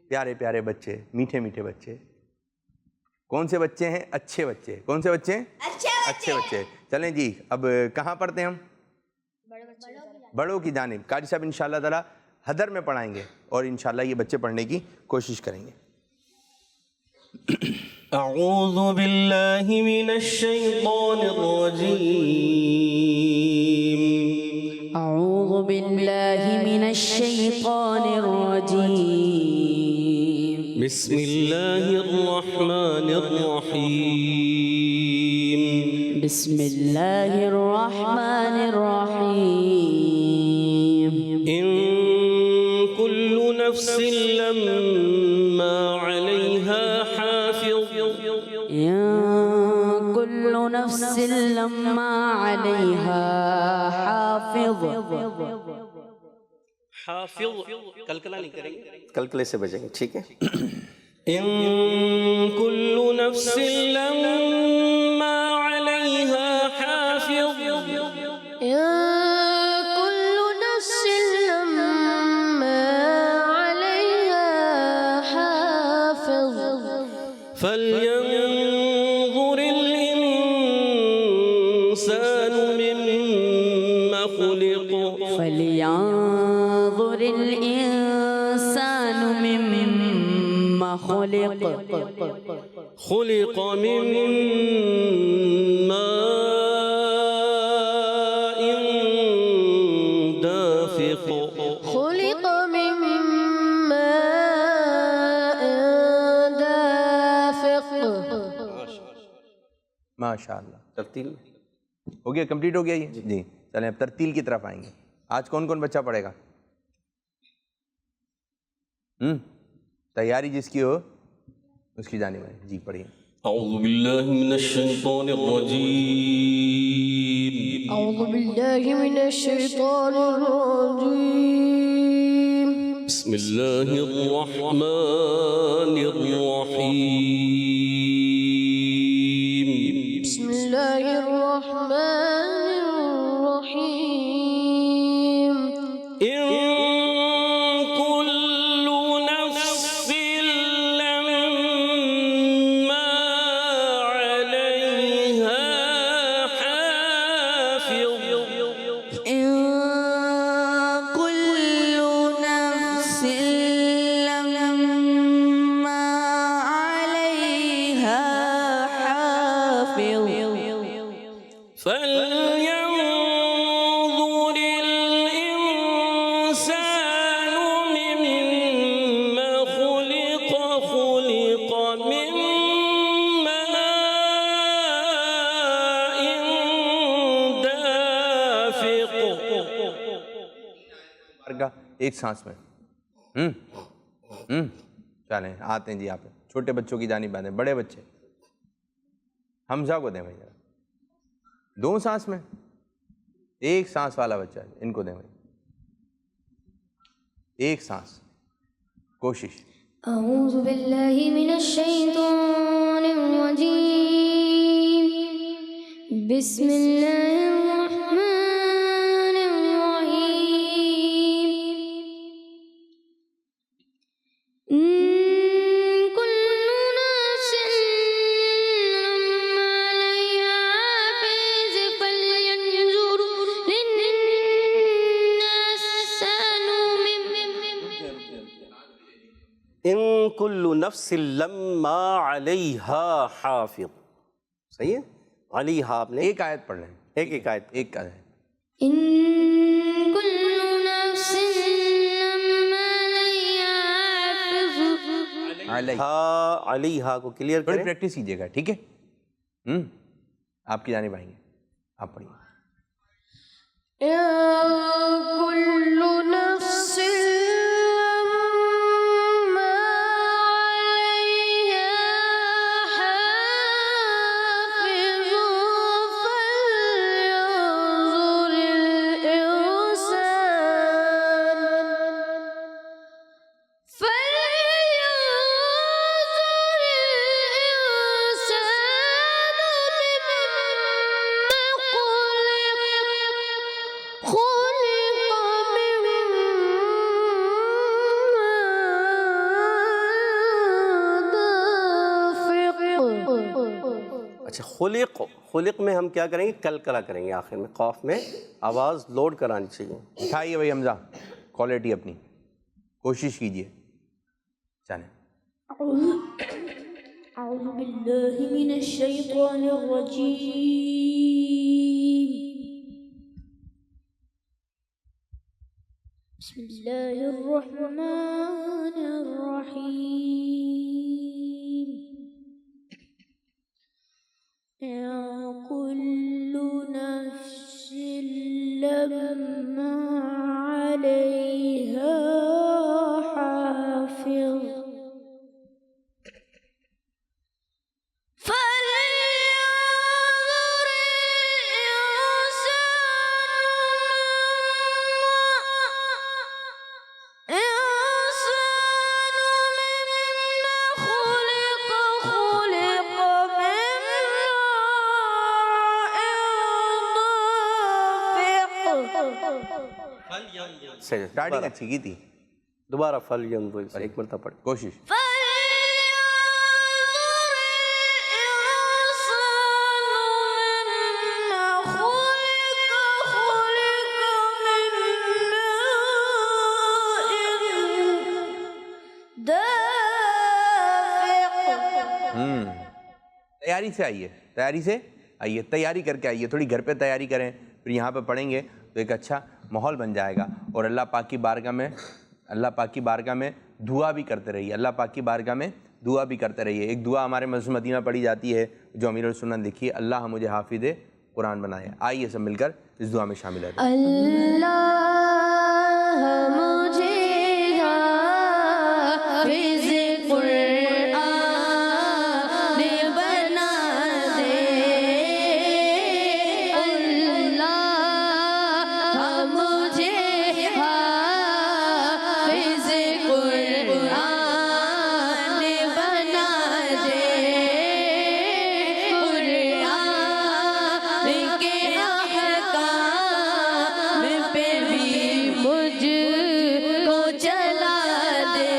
Speaker 2: پیارے پیارے بچے, میٹھے میٹھے بچے. کون سے بچے ہیں؟ اچھے بچے. کون سے بچے ہیں؟ اچھے بچے. چلیں جی, اب کہاں پڑھتے ہیں ہم؟ بڑوں کی جانب. قاری صاحب انشاءاللہ تعالی حدر میں پڑھائیں گے اور انشاءاللہ یہ بچے پڑھنے کی کوشش کریں گے.
Speaker 3: اعوذ باللہ من الشیطان الرجیم.
Speaker 1: اعوذ باللہ من الشیطان الرجیم.
Speaker 3: بسم اللہ الرحمن الرحیم.
Speaker 1: بسم اللہ الرحمن الرحیم.
Speaker 3: ان کل نفس لما علیہا حافظ.
Speaker 1: ان کل نفس لما علیہا حافظ.
Speaker 3: حافظ کلکلا نہیں کریں گے, کلکلے سے بچیں گے, ٹھیک ہے. ان کل نفس لما علیہا حافظ.
Speaker 1: كل نفس لما عليها حافظ.
Speaker 3: فلينظر الإنسان مما خلق.
Speaker 1: فلينظر الإنسان مما خلق.
Speaker 3: خلق من ماء دافق.
Speaker 1: خلق من ماء دافق.
Speaker 2: ماشاءاللہ.
Speaker 3: ترتیل
Speaker 2: ہو گیا, کمپلیٹ ہو گیا یہ جی. چلیں اب ترتیل کی طرف آئیں گے. آج کون کون بچہ پڑھے گا؟ تیاری جس کی ہو اس کی جانب ہے جی, پڑھیے.
Speaker 3: اعوذ باللہ من الشیطان الرجیم.
Speaker 1: اعوذ باللہ من الشیطان الرجیم.
Speaker 3: بسم اللہ الرحمن الرحیم.
Speaker 1: بسم اللہ الرحمن الرحیم.
Speaker 3: ان کل نفس لما علیہا حافظ.
Speaker 1: ان كل نفس لما عليها حافظ.
Speaker 3: فلينظر الإنسان مما خلق. خلق من ماء دافق.
Speaker 2: ایک سانس میں. چلیں آتے ہیں جی. آپ چھوٹے بچوں کی جانب آتے ہیں, بڑے بچے حمزہ کو دیں بھائی ذرا. 2 سانس میں, ایک سانس والا بچہ ہے, ان کو دیں بھائی. ایک سانس, کوشش.
Speaker 1: اعوذ باللہ من الشیطان الرجیم. بسم اللہ الرحمن الرحیم.
Speaker 3: کل نفس لما علیہا حافظ. صحیح ہے. علیہا آپ نے
Speaker 2: ایک آیت پڑھ لیں.
Speaker 3: ایک آیت.
Speaker 2: ایک آیت.
Speaker 1: إن كل نفس لما عليها حافظ.
Speaker 3: علیہا کو کلیئر
Speaker 2: تھوڑی
Speaker 3: کریں.
Speaker 2: پریکٹس کیجیے گا, ٹھیک ہے. آپ کی جانب آئیں گے, آپ پڑھیے.
Speaker 1: كل نفس لما عليها حافظ
Speaker 3: اچھا, خلق میں ہم کیا کریں گے؟ کلکلا کریں گے آخر میں, قاف میں آواز لوڈ کرانی چاہیے.
Speaker 2: دکھائیے بھائی حمزہ کوالٹی اپنی, کوشش کیجیے. چلیں.
Speaker 1: أعوذ بالله من الشيطان الرجيم. بسم الله الرحمن الرحيم. كل نفس لما عليها حافظ فلينظر
Speaker 2: اسٹارٹنگ اچھی کی تھی.
Speaker 3: دوبارہ فَلْيَنظُرْ ایک مرتبہ پڑھ.
Speaker 2: کوشش. تیاری سے آئیے, تیاری سے آئیے, تیاری کر کے آئیے, تھوڑی گھر پہ تیاری کریں, پھر یہاں پہ پڑھیں گے تو ایک اچھا ماحول بن جائے گا. اور اللہ پاک کی بارگاہ میں دعا بھی کرتے رہیے, اللہ پاک کی بارگاہ میں دعا بھی کرتے رہیے. ایک دعا ہمارے مسجد مدینہ پڑھی جاتی ہے جو امیر السنت لکھی ہے, اللہ مجھے حافظ قرآن بنائے. آئیے سب مل کر اس دعا میں شامل ہیں.
Speaker 1: اللہ مجھے حافظ قرآن بنا دے, اللہ مجھے حافظ قرآن بنا دے, قرآن کے احکام پہ بھی مجھ کو چلا دے.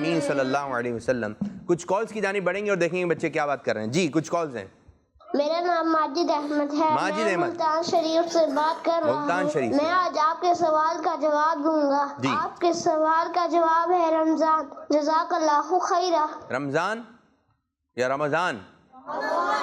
Speaker 2: آمین صلی اللہ علیہ وسلم. کچھ کالز کی جانب بڑھیں گے اور دیکھیں گے بچے کیا بات کر رہے ہیں. جی کچھ کالز ہیں.
Speaker 4: میرا نام ماجد احمد ہے.
Speaker 2: ماجد
Speaker 4: میں
Speaker 2: احمد.
Speaker 4: ملتان شریف سے بات کر رہا
Speaker 2: ملتان
Speaker 4: ہوں.
Speaker 2: شریف سے.
Speaker 4: میں آج آپ کے سوال کا جواب دوں گا.
Speaker 2: جی.
Speaker 4: آپ کے سوال کا جواب ہے رمضان. جزاک اللہ خیرہ.
Speaker 2: رمضان یا رمضان؟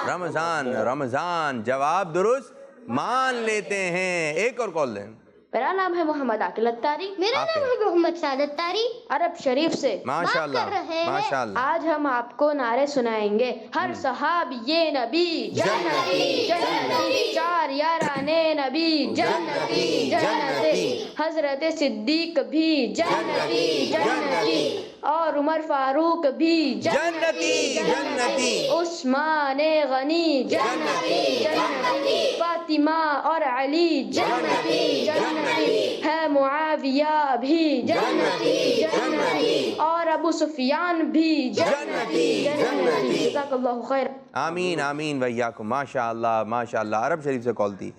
Speaker 2: رمضان. رمضان جواب درست مان لیتے ہیں. ایک اور کال دیں.
Speaker 6: میرا نام ہے محمد عاقل اتاری.
Speaker 4: میرا نام ہے محمد سعادت تاری.
Speaker 6: عرب شریف سے
Speaker 2: ماشاء اللہ ماشاء اللہ.
Speaker 6: آج ہم آپ کو نعرے سنائیں گے. ہر صحابی یہ نبی جنتی جنتی، چار یارانے نبی جنتی جنتی، حضرت صدیق بھی جنتی جنتی، اور عمر فاروق بھی
Speaker 2: جنتی جنتی،
Speaker 6: عثمان غنی جنتی جنتی، فاطمہ اور علی جنتی جنتی، ہے معاویہ بھی جنتی جنتی، اور ابو سفیان بھی جنتی جنتی. جزاک اللہ خیر.
Speaker 2: آمین آمین ویاکم. ماشاء اللہ ماشاء اللہ. عرب شریف سے کال تھی.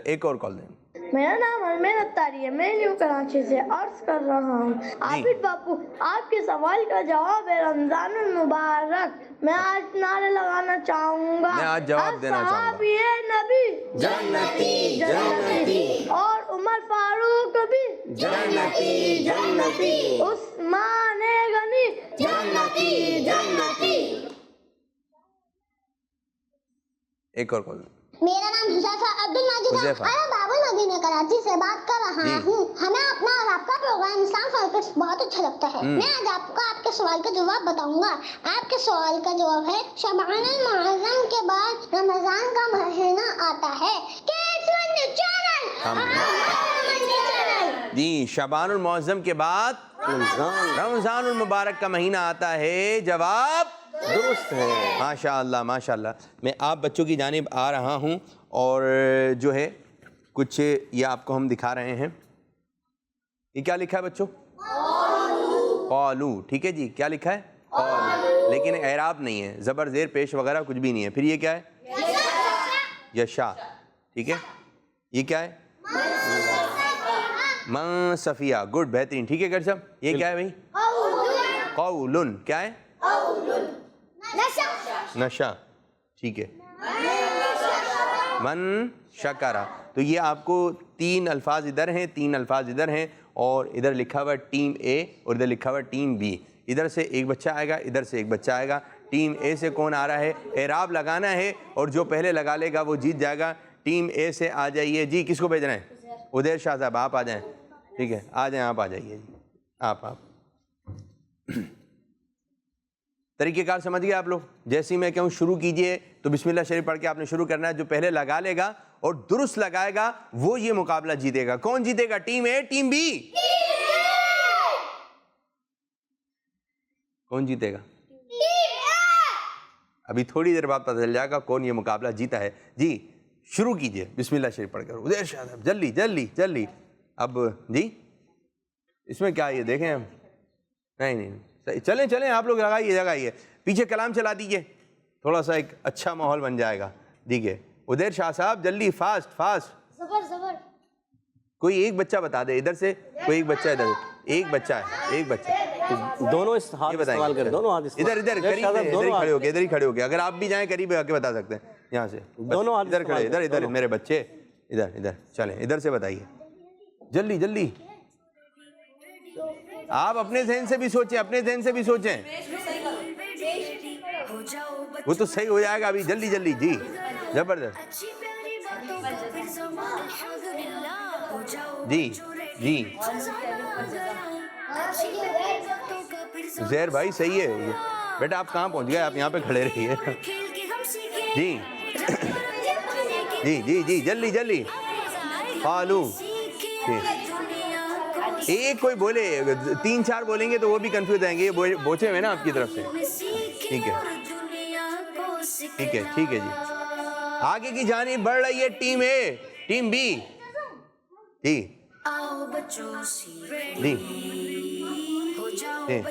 Speaker 2: ایک اور کال دیں.
Speaker 4: میرا نام ارمین اتاری ہے. میں نیو کراچی سے عرض کر رہا ہوں. عابد باپو، آپ کے سوال کا جواب ہے رمضان المبارک. میں آج نعرے لگانا چاہوں گا.
Speaker 2: میں آج جواب دینا چاہوں گا.
Speaker 4: صحابی نبی
Speaker 2: جنتی
Speaker 4: جنتی، اور عمر فاروق بھی
Speaker 2: جنتی
Speaker 4: جنتی، عثمان غنی جنتی جنتی.
Speaker 2: ایک اور کال.
Speaker 4: میرا نام حذیفہ عبد المجید ہے.
Speaker 2: حذیفہ.
Speaker 4: میں باب المدینہ کراچی سے بات کر رہا
Speaker 2: جی.
Speaker 4: ہوں. ہمیں اپنا اور آپ کا پروگرام اسلام فوکس بہت اچھا لگتا ہے. میں آج آپ کو آپ کے سوال کا جواب بتاؤں گا. آپ کے سوال کا جواب ہے شعبان المعظم کے بعد رمضان کا مہینہ آتا ہے.
Speaker 2: جی شعبان المعظم کے بعد رمضان المبارک کا مہینہ آتا ہے. جواب
Speaker 3: درست ہے.
Speaker 2: ماشاء اللہ ماشاء اللہ. میں آپ بچوں کی جانب آ رہا ہوں اور جو ہے کچھ یہ آپ کو ہم دکھا رہے ہیں. یہ کیا لکھا ہے بچوں؟ قالو. ٹھیک ہے جی. کیا لکھا ہے؟ قالو. لیکن اعراب نہیں ہے، زبر زیر پیش وغیرہ کچھ بھی نہیں ہے. پھر یہ کیا ہے؟ یشا. ٹھیک ہے. یہ کیا ہے؟ من صفیہ. گڈ بہترین. ٹھیک ہے گر صاحب. یہ کیا ہے بھائی؟ قولن. کیا ہے؟ نشا. ٹھیک ہے. من شکرا. تو یہ آپ کو 3 الفاظ ادھر ہیں، 3 الفاظ ادھر ہیں، اور ادھر لکھا ہوا ٹیم اے اور ادھر لکھا ہوا ٹیم بی. ادھر سے ایک بچہ آئے گا، ادھر سے ایک بچہ آئے گا. ٹیم اے سے کون آ رہا ہے؟ اعراب لگانا ہے اور جو پہلے لگا لے گا وہ جیت جائے گا. ٹیم اے سے آ جائیے. جی کس کو بھیج رہے ہیں؟ ادیر شاہ صاحب آپ آ جائیں. ٹھیک ہے آ جائیں. آپ آ جائیے جی. آپ طریقہ کار سمجھ گئے آپ لوگ؟ جیسے میں کہوں شروع کیجئے تو بسم اللہ شریف پڑھ کے آپ نے شروع کرنا ہے. جو پہلے لگا لے گا اور درست لگائے گا وہ یہ مقابلہ جیتے گا. کون جیتے گا؟ Team A team B? کون جیتے گا؟ ابھی تھوڑی دیر بعد پتہ چل جائے گا کون یہ مقابلہ جیتا ہے. جی شروع کیجئے بسم اللہ شریف پڑھ کر. ادیر شاہ صاحب جلدی جلدی جلدی. اب جی اس میں کیا یہ دیکھیں ہم نہیں چلیں چلیں آپ لوگ لگائیے. پیچھے کلام چلا دیجئے. تھوڑا سا ایک اچھا ماحول بن جائے گا. دیکھیے ادیر شاہ صاحب جلدی فاسٹ فاسٹ. کوئی ایک بچہ بتا دے ادھر سے. کوئی ایک بچہ ادھر. ایک بچہ ہے. ایک بچہ.
Speaker 3: دونوں اس ہاتھ استعمال کریں. دونوں ہاتھ
Speaker 2: ادھر ادھر قریب ادھر ہی کھڑے ہو کے اگر آپ بھی جائیں قریب آ کے بتا سکتے ہیں. یہاں سے
Speaker 3: دونوں ہاتھ
Speaker 2: ادھر کھڑے. ادھر ادھر میرے بچے ادھر ادھر چلیں. ادھر سے بتائیے جلدی جلدی. آپ اپنے ذہن سے بھی سوچیں. اپنے ذہن سے بھی سوچیں. وہ تو صحیح ہو جائے گا ابھی. جلدی جلدی. جی زبردست. جی جی زہر بھائی صحیح ہے بیٹا. آپ کہاں پہنچ گئے؟ آپ یہاں پہ کھڑے رہیے. جی جی جی جی جلدی جلدی. قالو. ایک کوئی بولے 3-4 بولیں گے تو وہ بھی کنفیوز آئیں گے. یہ بوچے ہوئے نا آپ کی طرف سے. ٹھیک ہے ٹھیک ہے ٹھیک ہے جی. آگے کی جانب بڑھ رہی ہے ٹیم اے ٹیم بی. جی جی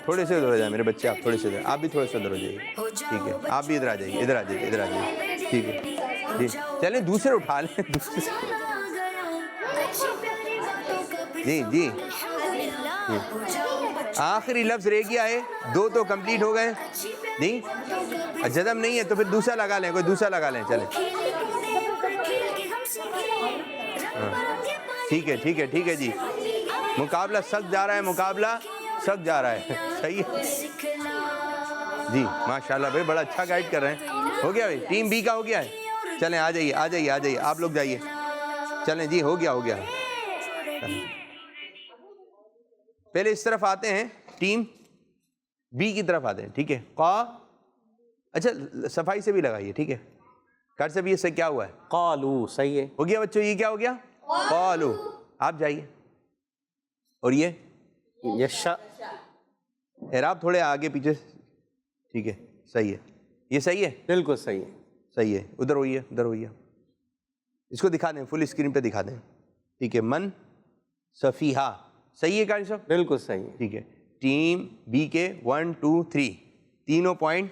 Speaker 2: تھوڑے سے ادھر ہو جائیں میرے بچے. آپ تھوڑے سے ادھر. آپ بھی تھوڑے سے ادھر ہو جائیے. ٹھیک ہے آپ بھی ادھر آ جائیے. ادھر آ جائیے ادھر آ جائیے. ٹھیک ہے جی چلیں دوسرے اٹھا لیں. دوسرے جی جی آخری لفظ رہ گیا ہے, 2 تو کمپلیٹ ہو گئے. نہیں جزم نہیں ہے تو پھر دوسرا لگا لیں, کوئی دوسرا لگا لیں. چلیں ٹھیک ہے ٹھیک ہے ٹھیک ہے جی. مقابلہ سخت جا رہا ہے, مقابلہ سخت جا رہا ہے. صحیح ہے جی, ماشاءاللہ بھائی بڑا اچھا گائیڈ کر رہے ہیں. ہو گیا بھائی, ٹیم بی کا ہو گیا ہے. چلیں آ جائیے آ جائیے آ جائیے, آپ لوگ جائیے. چلیں جی, ہو گیا ہو گیا. پہلے اس طرف آتے ہیں, ٹیم بی کی طرف آتے ہیں. ٹھیک ہے, قا, اچھا صفائی سے بھی لگائیے. ٹھیک ہے, کر سے بھی اس سے کیا ہوا ہے؟
Speaker 3: قالو. صحیح ہے,
Speaker 2: ہو گیا بچوں, یہ کیا ہو گیا؟ قالو. آپ جائیے. اور یہ
Speaker 3: یشا.
Speaker 2: اعراب تھوڑے آگے پیچھے. ٹھیک ہے, صحیح ہے, یہ صحیح ہے,
Speaker 3: بالکل صحیح ہے.
Speaker 2: صحیح ہے. ادھر ہوئیے ادھر ہوئیے, اس کو دکھا دیں, فل اسکرین پہ دکھا دیں. ٹھیک ہے, من صفیحہ. صحیح ہے قاری صاحب؟
Speaker 3: بالکل صحیح ہے.
Speaker 2: ٹھیک ہے, ٹیم بی کے 1 2 3 تینوں پوائنٹ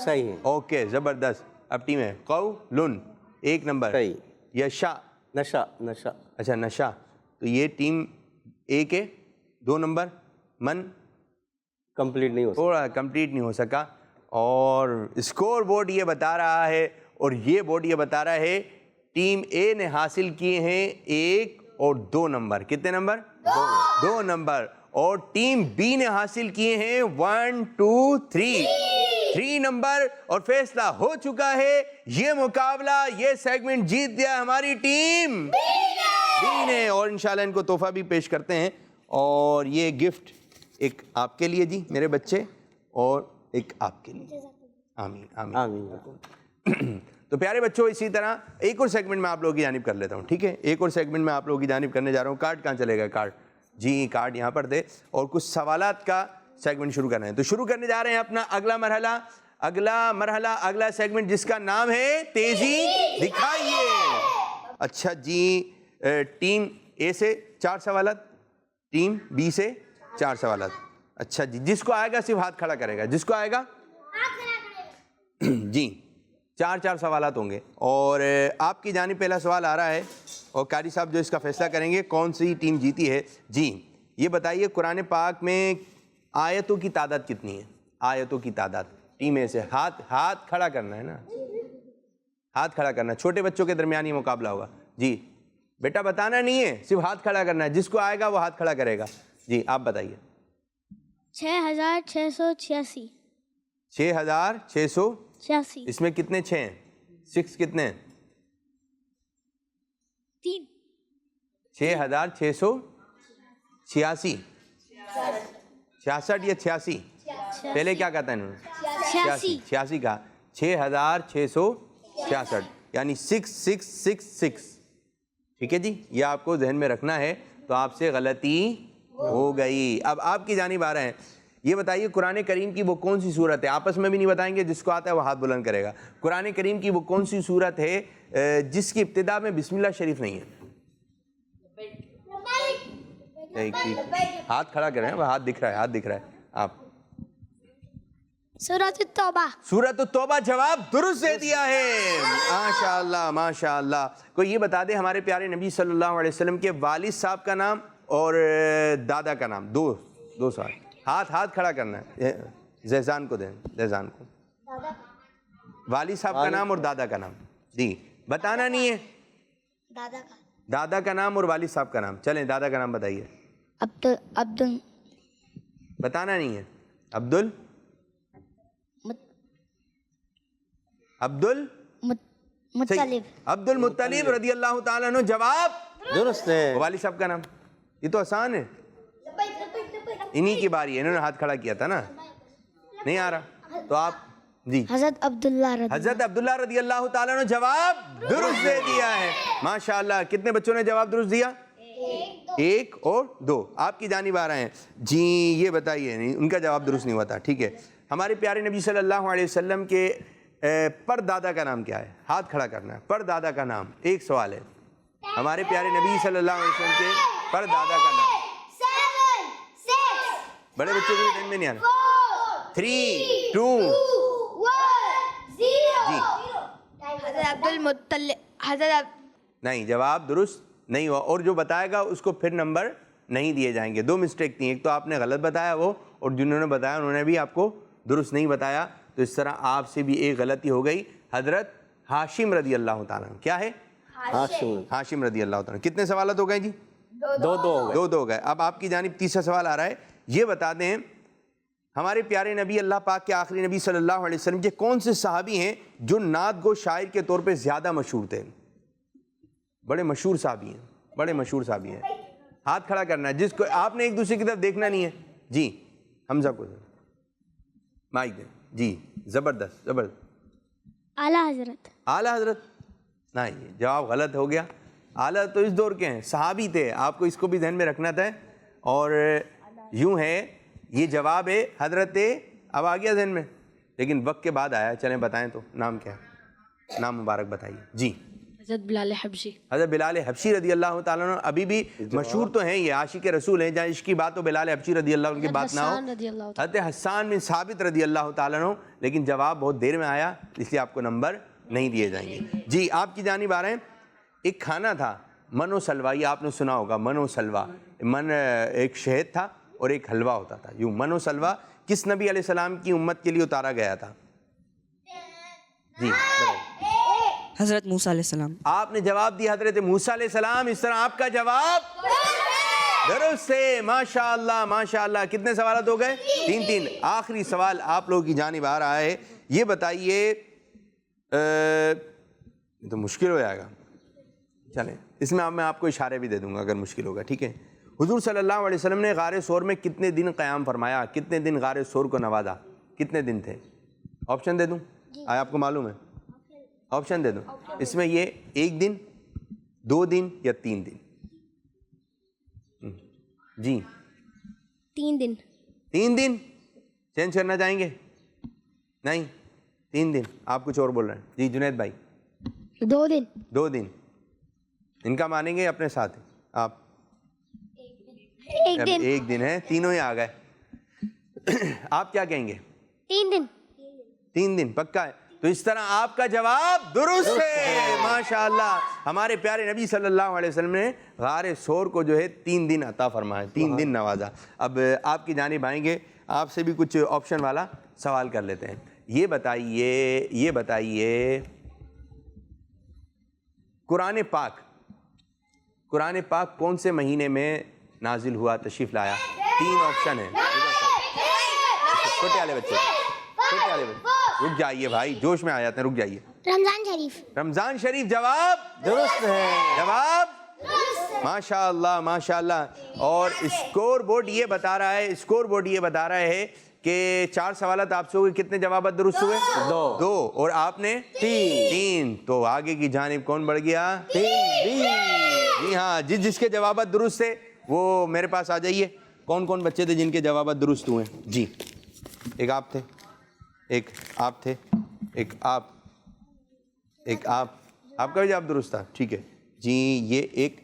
Speaker 3: صحیح ہے.
Speaker 2: اوکے, زبردست. اب ٹیم ہے قولن 1 نمبر.
Speaker 3: صحیح.
Speaker 2: یشا,
Speaker 3: نشا. نشا
Speaker 2: اچھا نشا, تو یہ ٹیم اے کے 2 نمبر. من
Speaker 3: کمپلیٹ نہیں ہو سکتا.
Speaker 2: تھوڑا کمپلیٹ نہیں ہو سکا. اور اسکور بورڈ یہ بتا رہا ہے, اور یہ بورڈ یہ بتا رہا ہے ٹیم اے نے حاصل کیے ہیں 1 اور 2 نمبر. کتنے نمبر؟ 2 نمبر. اور ٹیم بی نے حاصل کیے ہیں 1 2 3 نمبر. اور فیصلہ ہو چکا ہے, یہ مقابلہ, یہ سیگمنٹ جیت گیا ہماری ٹیم بی نے. اور انشاءاللہ ان کو تحفہ بھی پیش کرتے ہیں. اور یہ گفٹ ایک آپ کے لیے جی میرے بچے, اور ایک آپ کے لیے. آمین آمین
Speaker 3: آمین.
Speaker 2: تو پیارے بچوں, اسی طرح ایک اور سیگمنٹ میں آپ لوگوں کی جانب کر لیتا ہوں. ٹھیک ہے, ایک اور سیگمنٹ میں آپ لوگوں کی جانب کرنے جا رہا ہوں. کارڈ کہاں چلے گا؟ کارڈ جی, کارڈ یہاں پر دے. اور کچھ سوالات کا سیگمنٹ شروع کرنا ہے. تو شروع کرنے جا رہے ہیں اپنا اگلا مرحلہ, اگلا سیگمنٹ جس کا نام ہے تیزی دکھائیے. اچھا جی, ٹیم اے سے 4 سوالات, ٹیم بی سے 4 سوالات. اچھا جی, جس کو آئے گا صرف ہاتھ کھڑا کرے گا, جس کو آئے گا جی. 4 سوالات ہوں گے. اور آپ کی جانب پہلا سوال آ رہا ہے, اور قاری صاحب جو اس کا فیصلہ کریں گے کون سی ٹیم جیتی ہے. جی یہ بتائیے, قرآن پاک میں آیتوں کی تعداد کتنی ہے؟ آیتوں کی تعداد. ٹیم اے سے ہاتھ کھڑا کرنا ہے نا, ہاتھ کھڑا کرنا. چھوٹے بچوں کے درمیان یہ مقابلہ ہوگا. جی بیٹا بتانا نہیں ہے, صرف ہاتھ کھڑا کرنا ہے. جس کو آئے گا وہ ہاتھ کھڑا کرے گا. جی آپ بتائیے.
Speaker 1: 6686.
Speaker 2: 6686. اس میں کتنے 6 ہیں؟ 6 کتنے ہیں؟
Speaker 1: 3.
Speaker 2: 6686. 66 یا 86؟ پہلے کیا کہتا ہے انہوں نے؟ 86 کہا. 6666 یعنی 6666. ٹھیک ہے جی, یہ آپ کو ذہن میں رکھنا ہے. تو آپ سے غلطی ہو گئی. اب آپ کی جانب آ رہے ہیں, یہ بتائیے قرآن کریم کی وہ کون سی صورت ہے؟ آپس میں بھی نہیں بتائیں گے, جس کو آتا ہے وہ ہاتھ بلند کرے گا. قرآن کریم کی وہ کون سی صورت ہے جس کی ابتدا میں بسم اللہ شریف نہیں ہے؟ ہاتھ کھڑا کریں, ہاتھ دکھ رہا ہے, ہاتھ دکھ رہا ہے. آپ
Speaker 1: سورۃ التوبہ.
Speaker 2: سورۃ التوبہ. جواب درست دے دیا ہے, ماشاءاللہ ماشاءاللہ. کوئی یہ بتا دے ہمارے پیارے نبی صلی اللہ علیہ وسلم کے والد صاحب کا نام اور دادا کا نام. 2 سوال. ہاتھ کھڑا کرنا ہے. زیزان کو دیں, زیزان کو. والد صاحب کا نام اور دادا کا نام. جی بتانا نہیں ہے. دادا کا نام اور والد صاحب کا نام. چلیں دادا کا نام بتائیے.
Speaker 1: عبدل.
Speaker 2: بتانا نہیں ہے. عبد المطلب رضی اللہ تعالیٰ عنہ. جواب
Speaker 3: درست ہے.
Speaker 2: والد صاحب کا نام, یہ تو آسان ہے. انہی کی باری ہے, انہوں نے ہاتھ کھڑا کیا تھا نا. نہیں آ رہا تو آپ جی.
Speaker 1: حضرت
Speaker 2: عبداللہ رضی اللہ تعالیٰ عنہ. جواب درست دے دیا ہے, ماشاءاللہ. کتنے بچوں نے جواب درست دیا؟ 1 اور 2. آپ کی جانب آ رہے ہیں جی. یہ بتائیے, نہیں ان کا جواب درست نہیں ہوا تھا. ٹھیک ہے, ہمارے پیارے نبی صلی اللہ علیہ وسلم کے پر دادا کا نام کیا ہے؟ ہاتھ کھڑا کرنا ہے. پر دادا کا نام. ایک سوال ہے, ہمارے پیارے نبی صلی اللہ علیہ وسلم کے پر دادا کا نام. بڑے بچوں کو ذہن میں نہیں آ رہا. 3 2 جی.
Speaker 6: حضرت عبد المطلب.
Speaker 2: نہیں, جواب درست نہیں ہوا. اور جو بتائے گا اس کو پھر نمبر نہیں دیے جائیں گے. 2 مسٹیک تھیں, ایک تو آپ نے غلط بتایا وہ, اور جنہوں نے بتایا انہوں نے بھی آپ کو درست نہیں بتایا, تو اس طرح آپ سے بھی ایک غلطی ہو گئی. حضرت ہاشم رضی اللہ تعالیٰ عنہ, کیا ہے؟ ہاشم رضی اللہ تعالیٰ عنہ. کتنے سوالات ہو گئے جی؟
Speaker 3: 2
Speaker 2: ہو گئے. اب آپ کی جانب تیسرا سوال آ رہا ہے, یہ بتا دیں ہمارے پیارے نبی اللہ پاک کے آخری نبی صلی اللہ علیہ وسلم کے کون سے صحابی ہیں جو نعت گو شاعر کے طور پہ زیادہ مشہور تھے؟ بڑے مشہور صحابی ہیں, ہاتھ کھڑا کرنا ہے جس کو آپ نے ایک دوسرے کی طرف دیکھنا نہیں ہے. جی حمزہ کو مائک دیں. جی زبردست. اعلیٰ حضرت نہیں, جواب غلط ہو گیا. اعلیٰ تو اس دور کے ہیں, صحابی تھے, آپ کو اس کو بھی ذہن میں رکھنا تھا. اور یوں ہے یہ جواب ہے حضرت, اب آ گیا ذہن میں لیکن وقت کے بعد آیا. چلیں بتائیں تو نام کیا ہے, نام مبارک بتائیے. جی
Speaker 6: حضرت بلال حبشی.
Speaker 2: حضرت بلال حبشی رضی اللہ تعالیٰ عنہ ابھی بھی مشہور تو ہیں, یہ عاشق رسول ہیں. جہاں عشق کی بات ہو بلال حبشی رضی اللہ عنہ کی بات نہ ہو. حضرت حسان بن ثابت رضی اللہ تعالیٰ عنہ, لیکن جواب بہت دیر میں آیا اس لیے آپ کو نمبر نہیں دیے جائیں گے. جی آپ کی جانب آ رہے ہیں. ایک کھانا تھا من و سلوا, یہ آپ نے سنا ہوگا من و سلوا. من ایک شہد تھا اور ایک حلوہ ہوتا تھا. یوں من و سلوا کس نبی علیہ السلام کی امت کے لیے اتارا گیا تھا؟ جی
Speaker 7: حضرت موسیٰ علیہ السلام.
Speaker 2: آپ نے جواب دیا حضرت موسیٰ علیہ السلام. اس طرح آپ کا جواب درست ہے. ماشاءاللہ ماشاءاللہ. کتنے سوالات ہو گئے؟ 3. آخری سوال آپ لوگوں کی جانب آ رہا ہے, یہ بتائیے, تو مشکل ہو جائے گا. چلیں اس میں میں آپ کو اشارے بھی دے دوں گا اگر مشکل ہوگا, ٹھیک ہے. حضور صلی اللہ علیہ وسلم نے غار ثور میں کتنے دن قیام فرمایا, کتنے دن غار ثور کو نوازا, کتنے دن تھے؟ آپشن دے دوں؟ آیا آپ کو معلوم ہے؟ آپشن دے دوں. اس میں یہ 1 دن, 2 دن یا 3 دن؟ جی
Speaker 4: 3 دن.
Speaker 2: 3 دن چینج کرنا چاہیں گے؟ نہیں 3 دن. آپ کچھ اور بول رہے ہیں. جی جنید بھائی
Speaker 4: 2 دن.
Speaker 2: 2 دن. ان کا مانیں گے اپنے ساتھ آپ؟
Speaker 4: 1 دن.
Speaker 2: 1 دن ہے, تینوں ہی آ گئے. آپ کیا کہیں گے؟
Speaker 4: 3 دن.
Speaker 2: 3 دن پکا ہے. تو اس طرح آپ کا جواب درست ہے. ماشاءاللہ. ہمارے پیارے نبی صلی اللہ علیہ وسلم نے غار ثور کو جو ہے 3 دن عطا فرمایا, 3 دن نوازا. اب آپ کی جانب آئیں گے, آپ سے بھی کچھ آپشن والا سوال کر لیتے ہیں. یہ بتائیے قرآن پاک کون سے مہینے میں نازل ہوا, تشریف لایا؟ 3 آپشن ہیں. چھوٹے والے بچے رک جائیے بھائی, جوش میں آ جاتے ہیں, رک جائیے. رمضان شریف جواب درست ہے. جواب ماشاءاللہ ماشاءاللہ. اور اسکور بورڈ یہ بتا رہا ہے کہ 4 سوالات آپ سے ہوئے, کتنے جوابات درست ہوئے؟ 2. اور آپ نے 3. تو آگے کی جانب کون بڑھ گیا؟ 3. جی ہاں, جس کے جوابات درست تھے وہ میرے پاس آ جائیے. کون کون بچے تھے جن کے جوابات درست ہوئے؟ جی ایک آپ تھے, ایک آپ تھے, ایک آپ کا بھی جواب درست تھا, ٹھیک ہے جی. یہ ایک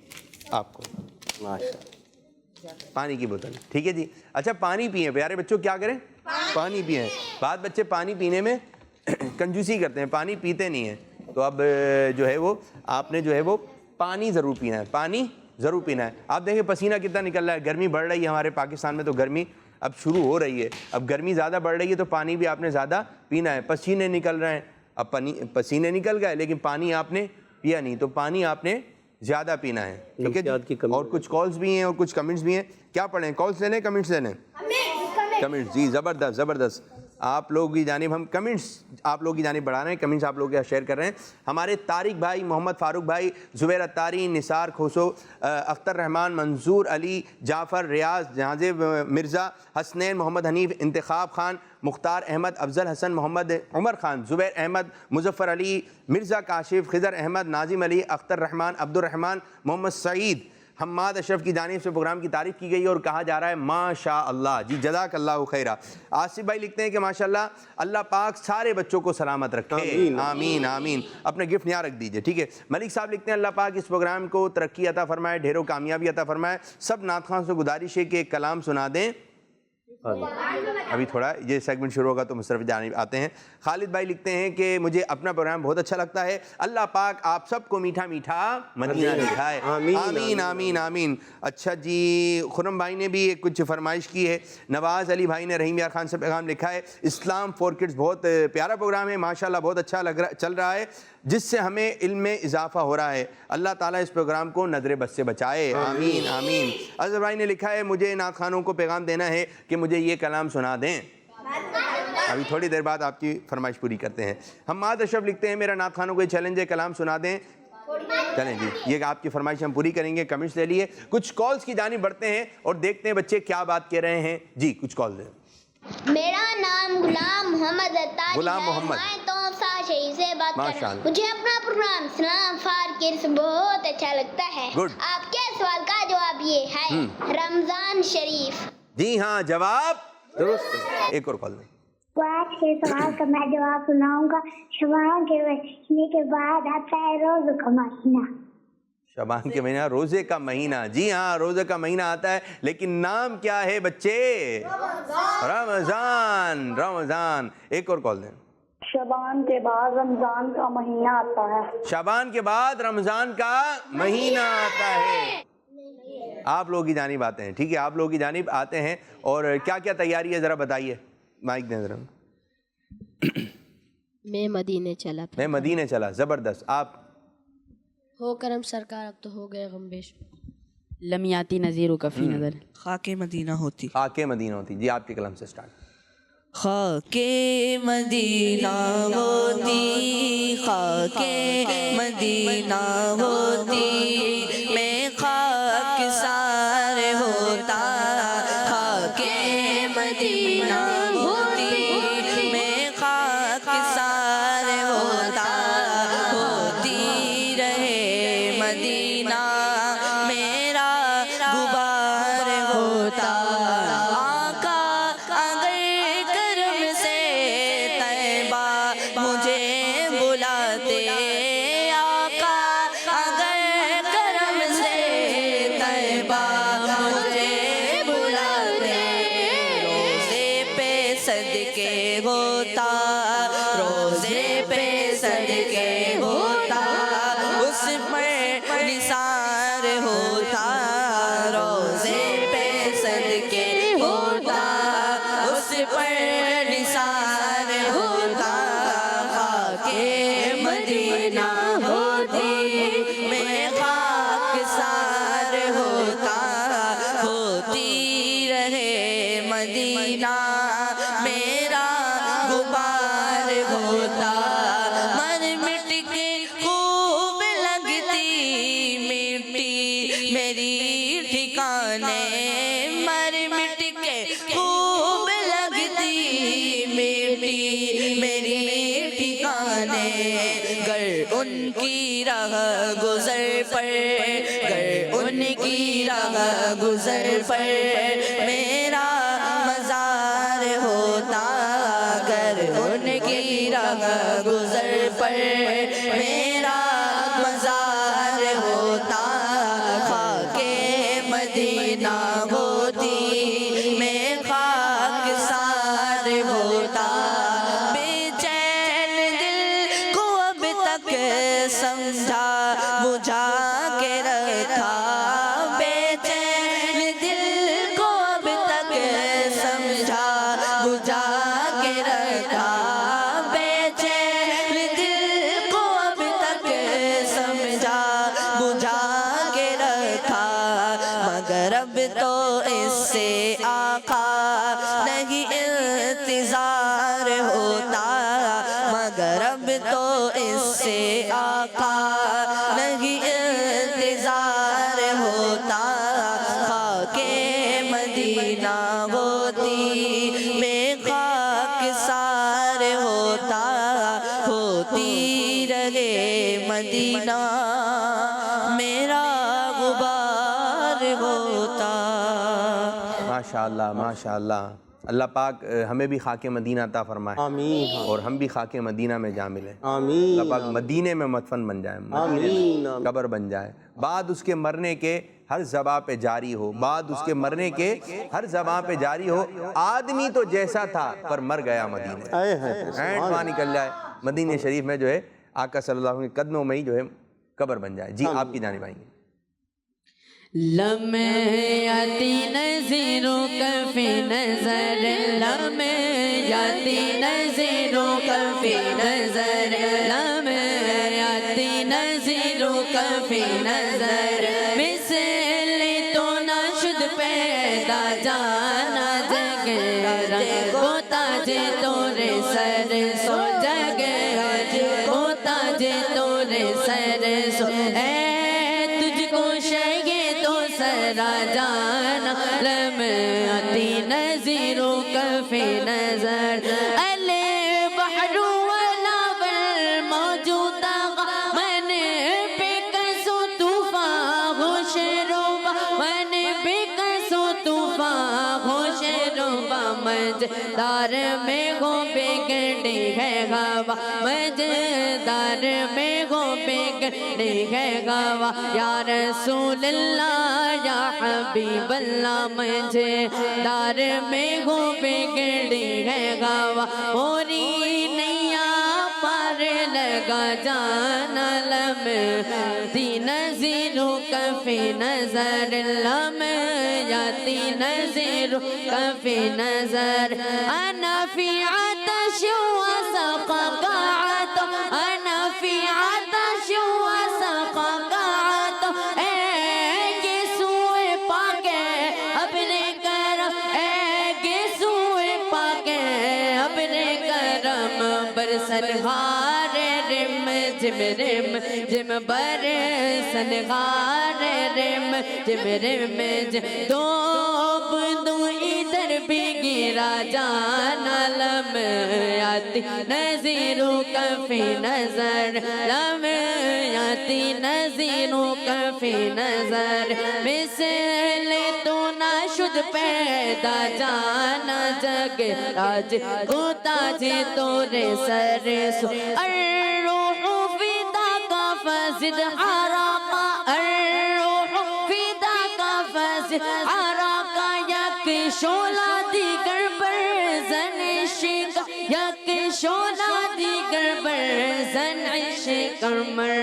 Speaker 2: آپ کو پانی کی بوتل, ٹھیک ہے جی. اچھا پانی پئیں پیارے بچوں, کیا کریں؟ پانی پئیں. بعض بچے پانی پینے میں کنجوسی کرتے ہیں, پانی پیتے نہیں ہیں. تو اب جو ہے وہ آپ نے جو ہے وہ پانی ضرور پینا ہے. آپ دیکھیں پسینہ کتنا نکل رہا ہے, گرمی بڑھ رہی ہے ہمارے پاکستان میں, تو گرمی اب شروع ہو رہی ہے. اب گرمی زیادہ بڑھ رہی ہے تو پانی بھی آپ نے زیادہ پینا ہے. پسینے نکل رہے ہیں, اب پسینے نکل گئے لیکن پانی آپ نے پیا نہیں, تو پانی آپ نے زیادہ پینا ہے. ٹھیک ہے. اور کچھ کالز بھی ہیں اور کچھ کمنٹس بھی ہیں. کیا پڑھیں, کالز لینے کمنٹس لینے؟ کمنٹس. جی زبردست. آپ لوگوں کی جانب ہم کمنٹس آپ لوگوں کی جانب بڑھا رہے ہیں, کمنٹس آپ لوگ شیئر کر رہے ہیں. ہمارے طارق بھائی, محمد فاروق بھائی, زبیر اتاری, نثار کھوسو, اختر رحمان, منظور علی, جعفر, ریاض, جہازیب مرزا, حسنین, محمد حنیف, انتخاب خان, مختار احمد, افضل حسن, محمد عمر خان, زبیر احمد, مظفر علی, مرزا کاشف, خضر احمد, ناظم علی, اختر رحمان, عبد الرحمان, محمد سعید, حماد اشرف کی جانب سے پروگرام کی تعریف کی گئی اور کہا جا رہا ہے ماشاء اللہ. جی جزاک اللہ خیرہ. آصف بھائی لکھتے ہیں کہ ماشاءاللہ اللہ پاک سارے بچوں کو سلامت رکھے, آمین آمین. اپنے گفٹ یہاں رکھ دیجئے, ٹھیک ہے. ملک صاحب لکھتے ہیں اللہ پاک اس پروگرام کو ترقی عطا فرمائے, ڈھیروں کامیابی عطا فرمائے. سب نعت خواں سے گزارش ہے کہ ایک کلام سنا دیں ابھی تھوڑا یہ سیگمنٹ شروع ہوگا تو مصرف جانب آتے ہیں. خالد بھائی لکھتے ہیں کہ مجھے اپنا پروگرام بہت اچھا لگتا ہے. اللہ پاک آپ سب کو میٹھا میٹھا مدینہ دکھائے. آمین آمین آمین. اچھا جی, خرم بھائی نے بھی کچھ فرمائش کی ہے. نواز علی بھائی نے رحیم یار خان سے پیغام لکھا ہے, اسلام فور کڈز بہت پیارا پروگرام ہے, ماشاءاللہ بہت اچھا چل رہا ہے, جس سے ہمیں علم میں اضافہ ہو رہا ہے. اللہ تعالیٰ اس پروگرام کو نظر بد سے بچائے. آمین آمین. اظہر بھائی نے لکھا ہے مجھے نعت خوانوں کو پیغام دینا ہے کہ مجھے یہ کلام سنا دیں. ابھی تھوڑی دیر بعد آپ کی فرمائش پوری کرتے ہیں. حماد اشرف لکھتے ہیں میرا نعت خوانوں کو یہ چیلنج ہے, کلام سنا دیں. چلیں جی, یہ آپ کی فرمائش ہم پوری کریں گے. کمنٹس لے لیے. کچھ کالز کی جانب بڑھتے ہیں اور دیکھتے ہیں بچے کیا بات کہہ رہے ہیں. جی کچھ کال دیں.
Speaker 4: میرا نام غلام محمد عطاری
Speaker 2: غلام محمد.
Speaker 4: میں تو شہید سے بات کر رہا
Speaker 2: ماشاءاللہ.
Speaker 4: ہوں. مجھے اپنا پروگرام اسلام فار کڈز بہت اچھا لگتا ہے.
Speaker 2: گڈ.
Speaker 4: آپ کے سوال کا جواب یہ ہے رمضان شریف.
Speaker 2: جی ہاں, جواب درست. ایک اور کال دیں.
Speaker 5: تو آج کے سوال کا میں جواب سناؤں گا. شبان کے مہینے کے بعد آتا ہے روزے کا مہینہ.
Speaker 2: شعبان کے مہینہ, روزے کا مہینہ. جی ہاں, روزے کا مہینہ آتا ہے, لیکن نام کیا ہے بچے؟ رمضان. رمضان. ایک اور کال دیں.
Speaker 5: شبان کے بعد رمضان کا مہینہ آتا ہے.
Speaker 2: شعبان کے بعد رمضان کا مہینہ آتا ہے. آپ لوگوں کی جانب آتے ہیں. ٹھیک ہے, آپ لوگوں کی جانب آتے ہیں. اور کیا کیا تیاری ہے ذرا بتائیے. مائک دیں ذرا.
Speaker 6: میں مدینے چلا.
Speaker 2: میں مدینے چلا. زبردست. آپ
Speaker 6: ہو کرم سرکار, اب تو ہو گئے غم بیش.
Speaker 7: لمیاتی نظیر کا فی نظر. خاک مدینہ ہوتی.
Speaker 2: خاک مدینہ ہوتی. جی آپ کے کلام سے سٹارٹ.
Speaker 7: خاک مدینہ ہوتی, خاک مدینہ ہوتی, میں خاک سار ہوتا. خاک مدینہ ہوتی, میں خاک سار ہوتا. ہوتی رہے مدینہ میرا غبار ہوتا. مجھے بلاتے آقا اگر کرم سے طیبہ مجھے بلاتے. روزے پہ صدقے ہوتا, روزے پہ صدقے ہوتا, اس پر نثار ہوتا. روزے پہ صدقے ہوتا, اس پر نثار ہوتا. مدینہ ہوتی, میں خاک سار ہوتا. ہوتی رہے مدینہ میرا غبار ہوتا. مر مٹ کے خوب لگتی مٹی میری ٹھکانے. مر مٹ کے خوب لگتی مٹی میری ٹھکانے. گر ان کی راہ گزر پر, گر ان کی راہ گزر پر میرا مزار ہوتا. گر ان کی راہ گزر پر میرا مزار ہوتا. خاک مدینہ ہوتی, میں خاک سار ہوتا. سمجھا بجھا کے رکھا, بے چین دل کو اب تک سمجھا بجھا کے رکھا. بے چین دل کو اب تک سمجھا بجھا کے رکھا. مگر اب تو اس سے آقا نہیں انتظار ہوتا. مگر اب تو اس سے آقا نہیں انتظار ہوتا. خاک مدینہ ہوتی, میں خاک سار ہوتا. ہوتی رہے مدینہ میرا غبار ہوتا.
Speaker 2: ماشاءاللہ ماشاءاللہ. اللہ پاک ہمیں بھی خاک مدینہ عطا فرمائے.
Speaker 3: آمین.
Speaker 2: اور ہم بھی خاک مدینہ میں جا ملیں.
Speaker 3: آمین.
Speaker 2: اللہ پاک مدینے میں مدفن بن جائے, مدینے میں قبر بن جائے. بعد اس کے مرنے کے ہر زباں پہ جاری ہو، بعد اس کے مرنے کے ہر زباں پہ جاری ہو، آدمی تو جیسا تھا پر مر گیا مدینے، اینڈ وہاں نکل جائے مدینے شریف میں جو ہے آقا صلی اللہ علیہ وسلم کے قدموں میں ہی جو ہے قبر بن جائے۔ جی آپ کی جانب آئیں گے۔
Speaker 7: لمحیاتی نظروں کا فی نظر، لمحیاتی نظروں کا فی نظر، لمحیاتی نظروں کا فی نظر، مثل تو نہ شد پیدا جانا جگہ وہ تاج تور سر سو، جگہ وہ تاج تور سر سو، اے تجھ کو شیگے تو سرا جانا، لمحاتی نظروں کا فی نظر، البحر ولا بالموجود من بکسو طوفان ہوش روبا، من بکسو طوفان ہوش روبا، مجدار میں گو بگڑی ہے گوا، مجدار میں گو بگڑی ہے گوا، یا رسول اللہ یا حبیب اللہ، مجدار میں گو بگڑی ہے گوا، موری نیا پار لگا جانا، لمحاتی نظروں کا فی نظر، لمحاتی نظروں کا فی نظر، انا فی عطش وسقاک عطا، انا فی عطش وسقاک عطا، اے گیسوئے پاکے اپنے کرم، اے گیسوئے پاکے اپنے کرم، برسنگار رم جم رم جم، برسنگار رم جم رم جم، دوب دو ادھر بھی گرا جانا، لمحاتی نظروں کا فی نظر، لمحاتی نظروں کا فی نظر، مثل تو نہ شد پیدا جانا جگ راج کو تاج تور سر سو، الروح فداک فزد حراقا، الروح فداک فزد حراقا، یک شعلہ دیگر بر زن عشق، یک شعلہ دیگر بر زن عشق مر،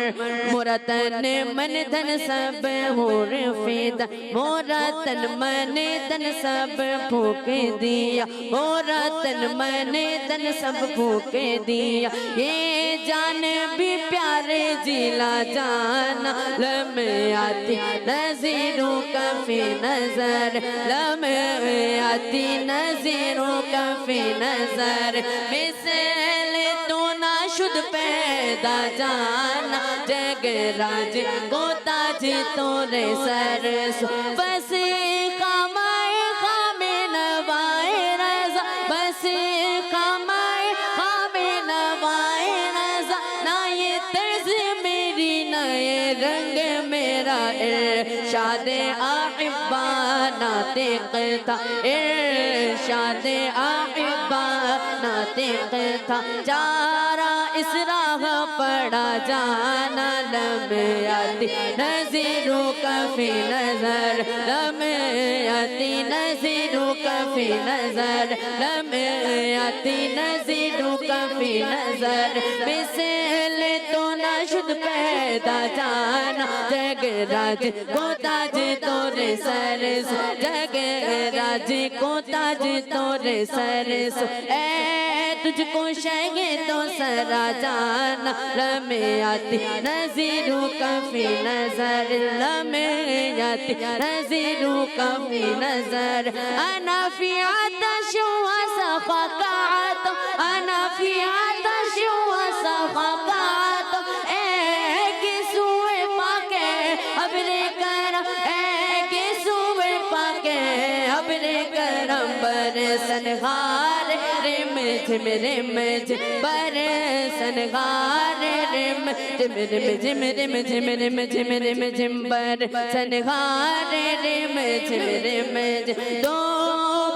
Speaker 7: مورا تن من دھن سب ہور فدا، مورا تن من دھن سب پھوک دیا، مورا تن من دھن سب پھوک دیا، یہ جان بھی پیارے جیلا جانا، لمحاتی نظروں کا فی نظر، لمحاتی نظروں کا فی نظر، مثل تو نہ شد پیدا جانا جگ راج کو تاج تور سر سو، بس خامائے خام نوائے رضا، بس خامائے خام نوائے رضا، نہ یہ طرز میری نہ یہ رنگ میرا، ارشاد احبا ناطق تھا، ارشاد احبا ناطق تھا، چارہ اس راہ پڑا جانا، لمحاتی نظروں کا فی نظر، لمحاتی نظروں کا فی نظر، لمحاتی نظروں کا فی نظر، مثل تو نہ شد پیدا جانا جگ راج کو تاج تور سر سو، جگ راج کو تاج تور سر سو، اے تجھ کو شیگے تو سرا جانا، لمحاتی نظروں کا فی نظر، لمحاتی نظروں کا فی نظر، انا فی عطش وسقاک عطا، انا فی عطش وسقاک عطا، اے گیسوئے پاکے اپنے کرم، اے گیسوئے پاکے اپنے کرم، برسنگار رم جم رم جم، برسنگار رم جم رم جم رم جم رم جم رم جم، برسنگار رم جم رم جم، دو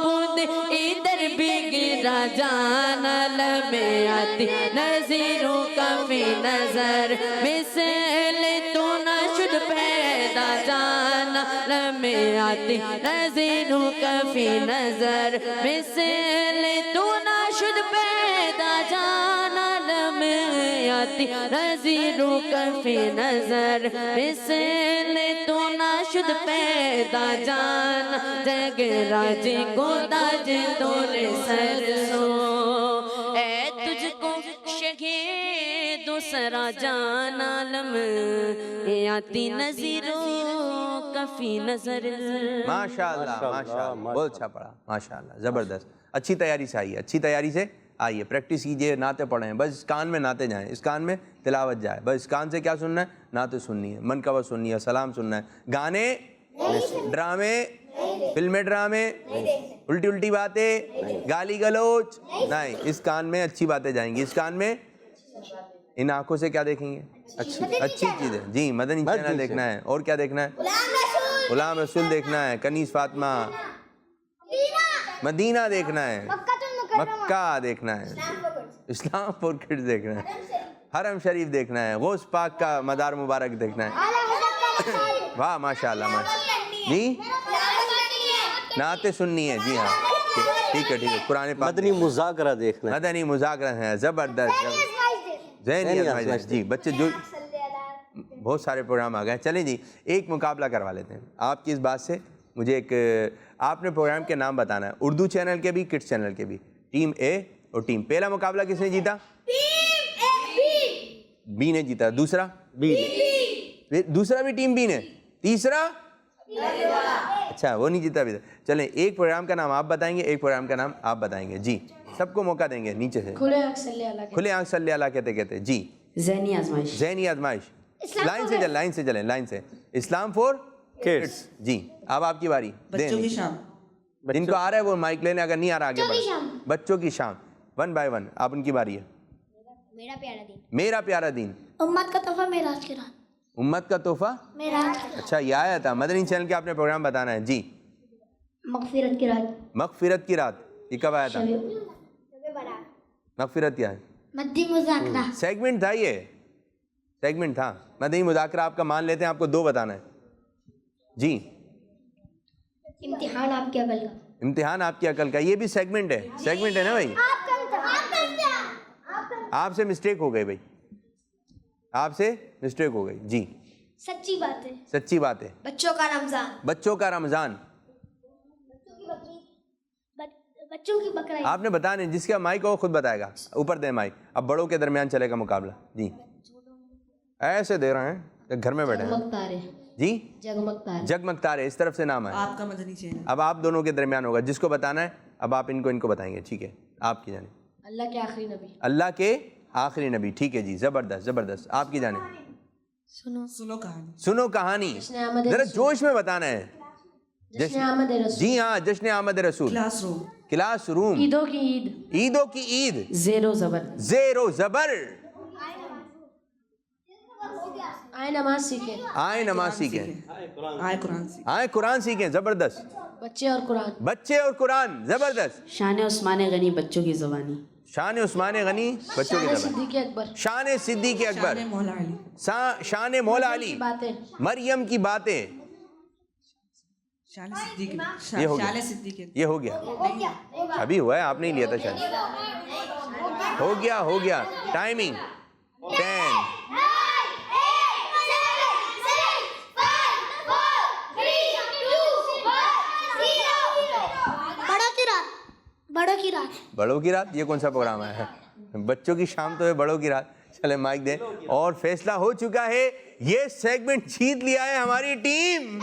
Speaker 7: بوند ادھر بھی گرا جانا، لمحاتی نظروں کا فی نظر، مثل تو نہ شد پیدا جانا میں آتی نظیروں کا فی نظر مثل تو نہ شد پیدا جان عالم میں آتی نظیروں کا فی نظر مثل تو نہ شد پیدا جان جگ راج کو تاج دولے سر سو اے تجھ کو شگے دوسرا جان عالم آتی نظیروں کا فی نظر.
Speaker 2: ماشاءاللہ ماشاءاللہ بہت اچھا پڑھا ماشاءاللہ زبردست. اچھی تیاری سے آئیے, اچھی تیاری سے آئیے, پریکٹس کیجئے, نعتیں پڑھیں, بس اس کان میں نعتیں جائیں, اس کان میں تلاوت جائے, بس اس کان سے کیا سننا ہے؟ نعتیں سننی ہے, منقبت سننی ہے, سلام سننا ہے. گانے, ڈرامے, فلمیں ڈرامے, الٹی الٹی باتیں, گالی گلوچ نہیں, اس کان میں اچھی باتیں جائیں گی, اس کان میں ان آنکھوں سے کیا دیکھیں گے؟ اچھی چیزیں. جی مدنی چینل دیکھنا ہے, اور کیا دیکھنا ہے؟ غلام رسول دیکھنا ہے, کنیز فاطمہ, مدینہ دیکھنا ہے, مکہ دیکھنا ہے, اسلام پور کڈز دیکھنا ہے, حرم شریف دیکھنا ہے, غوث پاک کا مدار مبارک دیکھنا ہے. واہ ماشاءاللہ ماشاءاللہ. جی نعتیں سننی ہے. جی ہاں ٹھیک ہے ٹھیک ہے. قرآن پاک
Speaker 3: مدنی مذاکرہ دیکھنا ہے.
Speaker 2: مدنی مذاکرہ ہے, زبردست. ذہنی آزمائش. جی بچے جو بہت سارے پروگرام آ گئے. چلیں جی ایک مقابلہ کروا لیتے ہیں آپ کی اس بات سے. مجھے ایک آپ نے پروگرام کے نام بتانا ہے, اردو چینل کے بھی, کڈس چینل کے بھی. ٹیم اے اور ٹیم. پہلا مقابلہ کس نے جیتا؟ بی نے جیتا. دوسرا دوسرا بھی ٹیم بی نے. تیسرا اچھا وہ نہیں جیتا ابھی. چلیں ایک پروگرام کا نام آپ بتائیں گے, ایک پروگرام کا نام آپ بتائیں گے. جی سب کو موقع دیں گے نیچے سے.
Speaker 6: کھلے آنکھ صلی اللہ
Speaker 2: کھلے آنکھ صلی اللہ کہتے کہتے. جی
Speaker 6: ذہنی آزمائش.
Speaker 2: ذہنی آزمائش. لائن سے چلیں, لائن سے چلیں, لائن سے. اسلام فور کڈس. جی اب آپ کی باری.
Speaker 8: بچوں کی شام.
Speaker 2: جن کو آ رہا ہے وہ مائک لینے, اگر نہیں آ رہا آگے بڑھ. بچوں کی شام. 1 by 1 آپ ان کی باری ہے.
Speaker 4: میرا پیارا دین.
Speaker 2: میرا پیارا دین.
Speaker 4: امت کا تحفہ معراج کی رات.
Speaker 2: امت کا تحفہ
Speaker 4: معراج.
Speaker 2: اچھا یہ آیا تھا. مدنی چینل کے آپ نے پروگرام بتانا ہے. جی
Speaker 4: مغفرت کی رات.
Speaker 2: مغفرت کی رات. یہ کب آیا تھا؟ مغفرت کیا ہے؟
Speaker 4: مدنی مذاکرہ.
Speaker 2: سیگمنٹ تھا, یہ سیگمنٹ تھا. مدنی مذاکرہ آپ کا مان لیتے ہیں, آپ کو 2 بتانا ہے. جی
Speaker 4: امتحان آپ کی عقل کا.
Speaker 2: امتحان آپ کی عقل کا. یہ بھی سیگمنٹ ہے, سیگمنٹ ہے نا بھائی. آپ سے مسٹیک ہو گئی بھائی, آپ سے مسٹیک ہو گئی. جی
Speaker 4: سچی بات ہے.
Speaker 2: سچی بات ہے.
Speaker 4: بچوں کا رمضان.
Speaker 2: بچوں کا رمضان.
Speaker 4: بچوں کی بقرعید.
Speaker 2: آپ نے بتانا ہے, جس کا مائک ہو خود بتائے گا. اوپر دیں مائک. اب بڑوں کے درمیان چلے گا مقابلہ. جی ایسے دے رہے ہیں گھر میں بیٹھے ہیں. جی جگمگ تارے اس طرف سے نام ہے
Speaker 8: آپ کا مدنی چینل.
Speaker 2: اب آپ دونوں کے درمیان ہوگا, جس کو بتانا ہے. اب آپ ان کو بتائیں گے. ٹھیک ہے آپ کی جانب.
Speaker 6: اللہ کے آخری نبی.
Speaker 2: اللہ کے آخری نبی. ٹھیک ہے جی زبردست زبردست. آپ کی جانب.
Speaker 8: سنو کہانی.
Speaker 2: سنو کہانی. ذرا جوش میں بتانا ہے.
Speaker 6: جشن آمد رسول.
Speaker 2: جی ہاں جشن آمد رسول.
Speaker 8: Class room.
Speaker 2: Class room.
Speaker 6: عیدوں کی عید.
Speaker 2: عیدوں کی عید.
Speaker 6: زیر و زبر.
Speaker 2: زیر و زبر.
Speaker 6: آئے نماز سیکھیں.
Speaker 2: آئے نماز سیکھیں.
Speaker 8: آئے قرآن سیکھیں.
Speaker 2: آئے قرآن سیکھیں. زبردست.
Speaker 6: بچے اور قرآن.
Speaker 2: بچے اور قرآن. زبردست.
Speaker 6: شان عثمان غنی بچوں کی زبانی.
Speaker 2: شان عثمان غنی بچوں کی زبان.
Speaker 6: صدیق اکبر.
Speaker 2: شان صدیق اکبر.
Speaker 8: شان مولا علی.
Speaker 2: شان مولا علی.
Speaker 6: باتیں.
Speaker 2: مریم کی باتیں.
Speaker 8: شان صدیق.
Speaker 2: یہ ہو گیا.
Speaker 8: شان صدیق.
Speaker 2: یہ ہو گیا. ابھی ہوا ہے, آپ نہیں لیا تھا شاید. ہو گیا ہو گیا. ٹائمنگ 10.
Speaker 4: بڑوں کی رات.
Speaker 2: بڑوں کی رات. یہ کون سا پروگرام ہے؟ بچوں کی شام تو ہے, بڑوں کی رات. چلے مائک دیں. اور فیصلہ ہو چکا ہے, یہ سیگمنٹ جیت لیا ہے ہماری ٹیم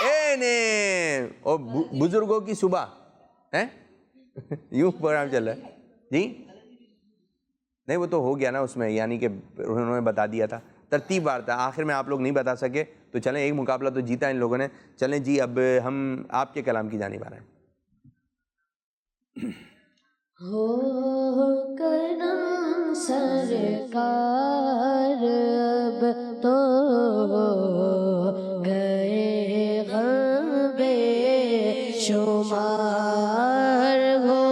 Speaker 2: اے نے. اور بزرگوں کی صبح ہے یوں پروگرام چل رہا ہے. جی نہیں وہ تو ہو گیا نا اس میں, یعنی کہ انہوں نے بتا دیا تھا, ترتیب بار تھا, آخر میں آپ لوگ نہیں بتا سکے. تو چلیں ایک مقابلہ تو جیتا ان لوگوں نے. چلیں جی اب ہم آپ کے کلام کی جانب آ رہے ہیں.
Speaker 6: ہو کرم سرکار اب تو گئے غم بے شمار. ہو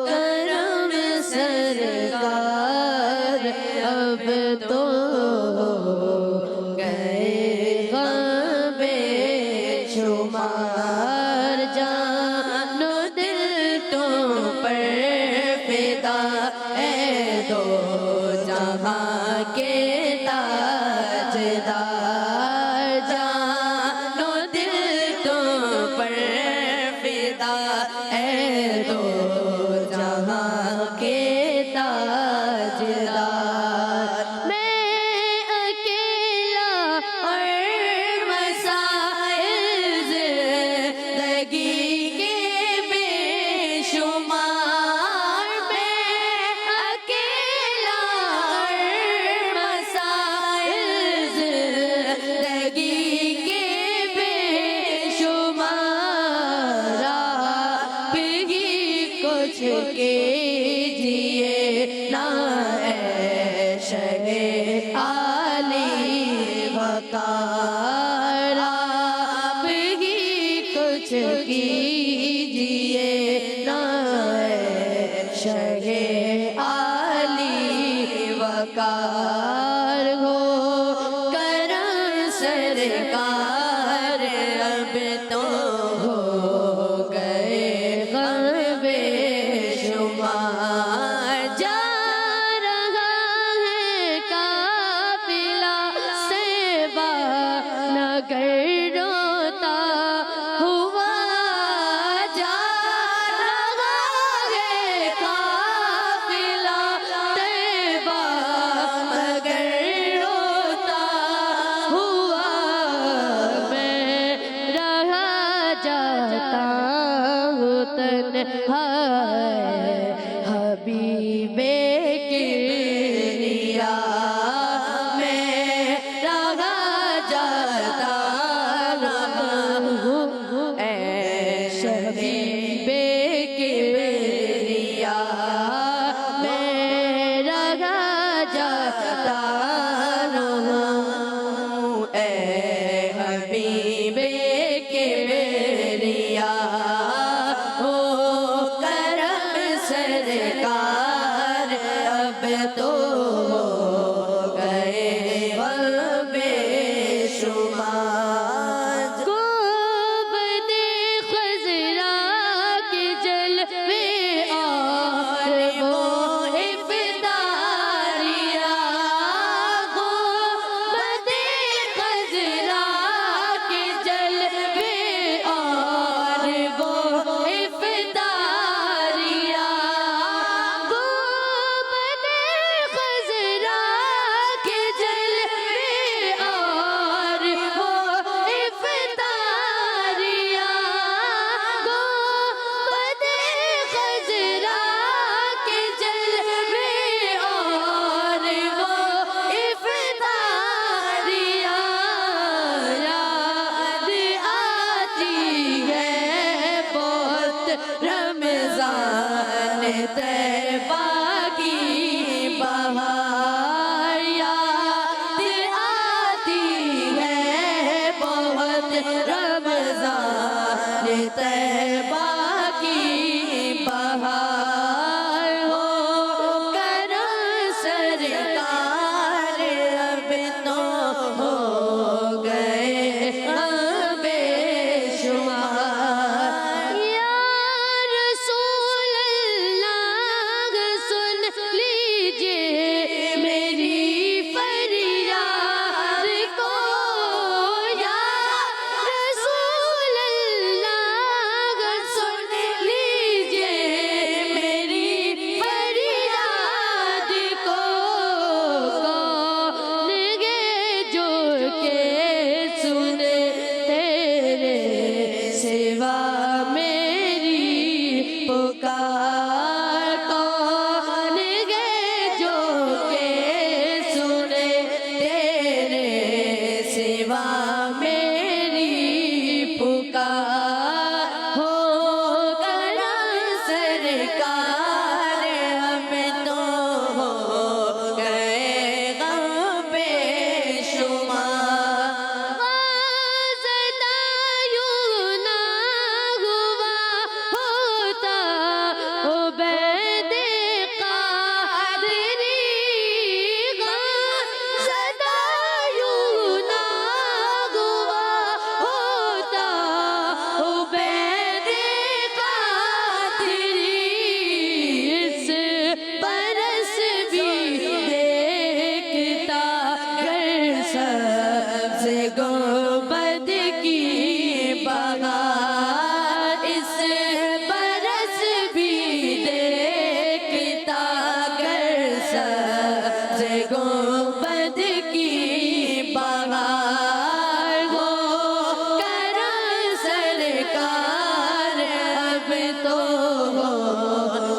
Speaker 6: کرم سرکار اب تو گئے غم بے
Speaker 7: تو ہو گئے غم بے شمار جا رہا ہے قافلہ سیبا نگر روتا ہوا جا رہا ہے قافلہ سیبا مگر روتا ہوا میں رہا جاتا ہوں تنہا حبیبے کبریا میں رہا جاتا ہوں اے حبیبے کبریا میں رہا جاتا ہوں اے حبیبے کبریا ہو کرم سرکار اب تو ہو گئے غم بے شمار گنبد خضرا کے جلوے اور وہ افطاریاں گنبد خضرا کے جلوے اور وہ افطاریاں گنبد خضرا کے جلوے اور وہ افطاریاں گنبد خضرا کے جلوے اور وہ افطاریاں یاد آتی ہے بہت رمضان طیبہ کی بہار یاد آتی ہے بہت رمضان طیبہ کی بہار ہو کرم سرکار اب تو ہو گئے غم بے شمار یا رسول اللہ سن لیجئے میری فریاد کو یا رسول اللہ سن لیجئے میری فریاد کو کون گے جو کہ سنے تیرے سوا میری پکار کون گے جو کہ سنے تیرے سوا میری پکار ہو کرم سرکار اب تو ہو گئے غم بے شمار غازدہ یوں نہ ہوا ہوتا عبید قادری غازدہ یوں نہ ہوا ہوتا عبید قادری اس برس بھی دیکھتا گر سبز گنبد کی بہار اس برس بھی دیکھتا گر سبز گنبد کی بہار ہو کرم سرکار اب تو ہو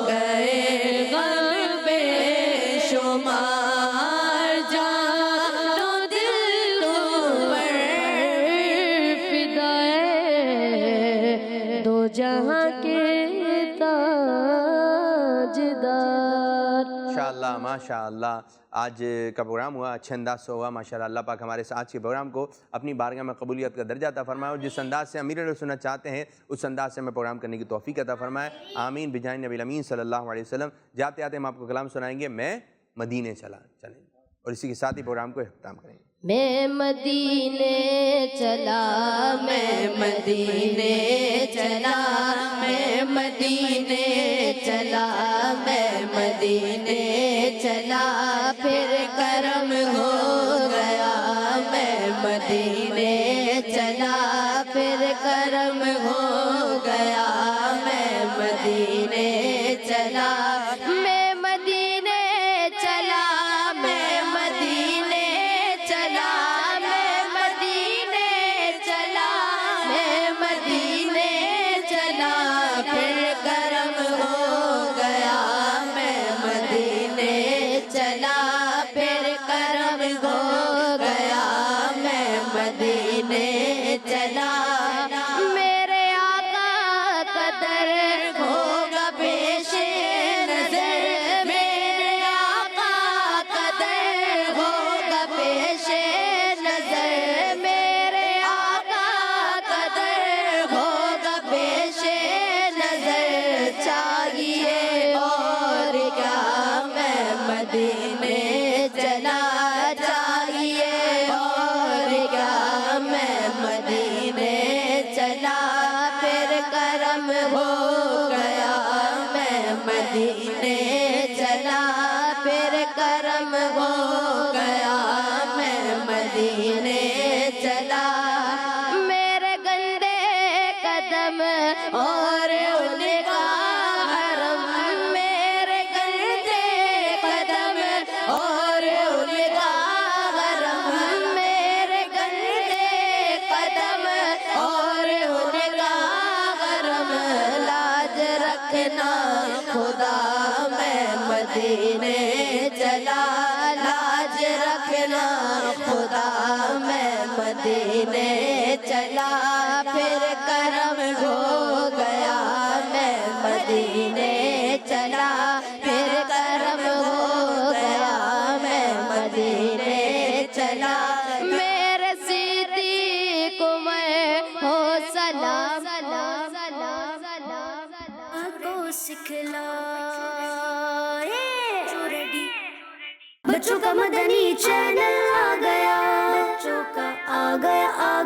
Speaker 7: گئے غم بے شمار جان و دل پر فدا ہے دو جہاں کے تاجدار
Speaker 2: ماشاءاللہ ماشاءاللہ آج کا پروگرام ہوا اچھے انداز سے ہوا ماشاءاللہ اللہ پاک ہمارے آج کے پروگرام کو اپنی بارگاہ میں قبولیت کا درجہ عطا فرمائے اور جس انداز سے امیر علیہ سنت چاہتے ہیں اس انداز سے ہمیں پروگرام کرنے کی توفیق عطا فرمائے آمین بجائے نبی الامین صلی اللہ علیہ وسلم جاتے آتے ہم آپ کو کلام سنائیں گے میں مدینے چلیں اور اسی کے ساتھ ہی پروگرام کو اختتام کریں گے
Speaker 6: میں مدینے چلا میں مدینے چلا میں مدینے چلا میں مدینے چلا پھر کرم ہو گیا میں مدینے چلا پھر کرم ہو گیا میں مدینے چلا میں مدینے چلا میں مدینے چلا میں مدینے چلا میں مدینے چلا پھر کرم ہو گیا میں مدینے چلا پھر کرم ہو گیا میں مدینے چلا میرے آقا کا در ہوگا پیش نظر میرے آقا کا در ہوگا پیش نظر میرے آقا کا در ہوگا پیش نظر چاہیے اور کیا میں مدینے چلا چاہیے اور کیا میں مدینے چلا پھر کرم ہو گیا میں مدینے چلا پھر کرم ہو گیا میں مدینے چلا میرے گندے قدم اور ان کا حرم میرے گندے قدم اور ان کا حرم میرے گندے قدم اور ان کا حرم لاج رکھنا خدا میں مدینے چلا لاج رکھنا خدا میں مدینے چلا پھر کرم ہو گیا میں مدینے چلا پھر کرم ہو گیا میں مدینے چلا میرے صدیق میں ہو سلام
Speaker 1: کو سکھلا بچوں کا مدنی چینل آ گیا بچوں کا آ گیا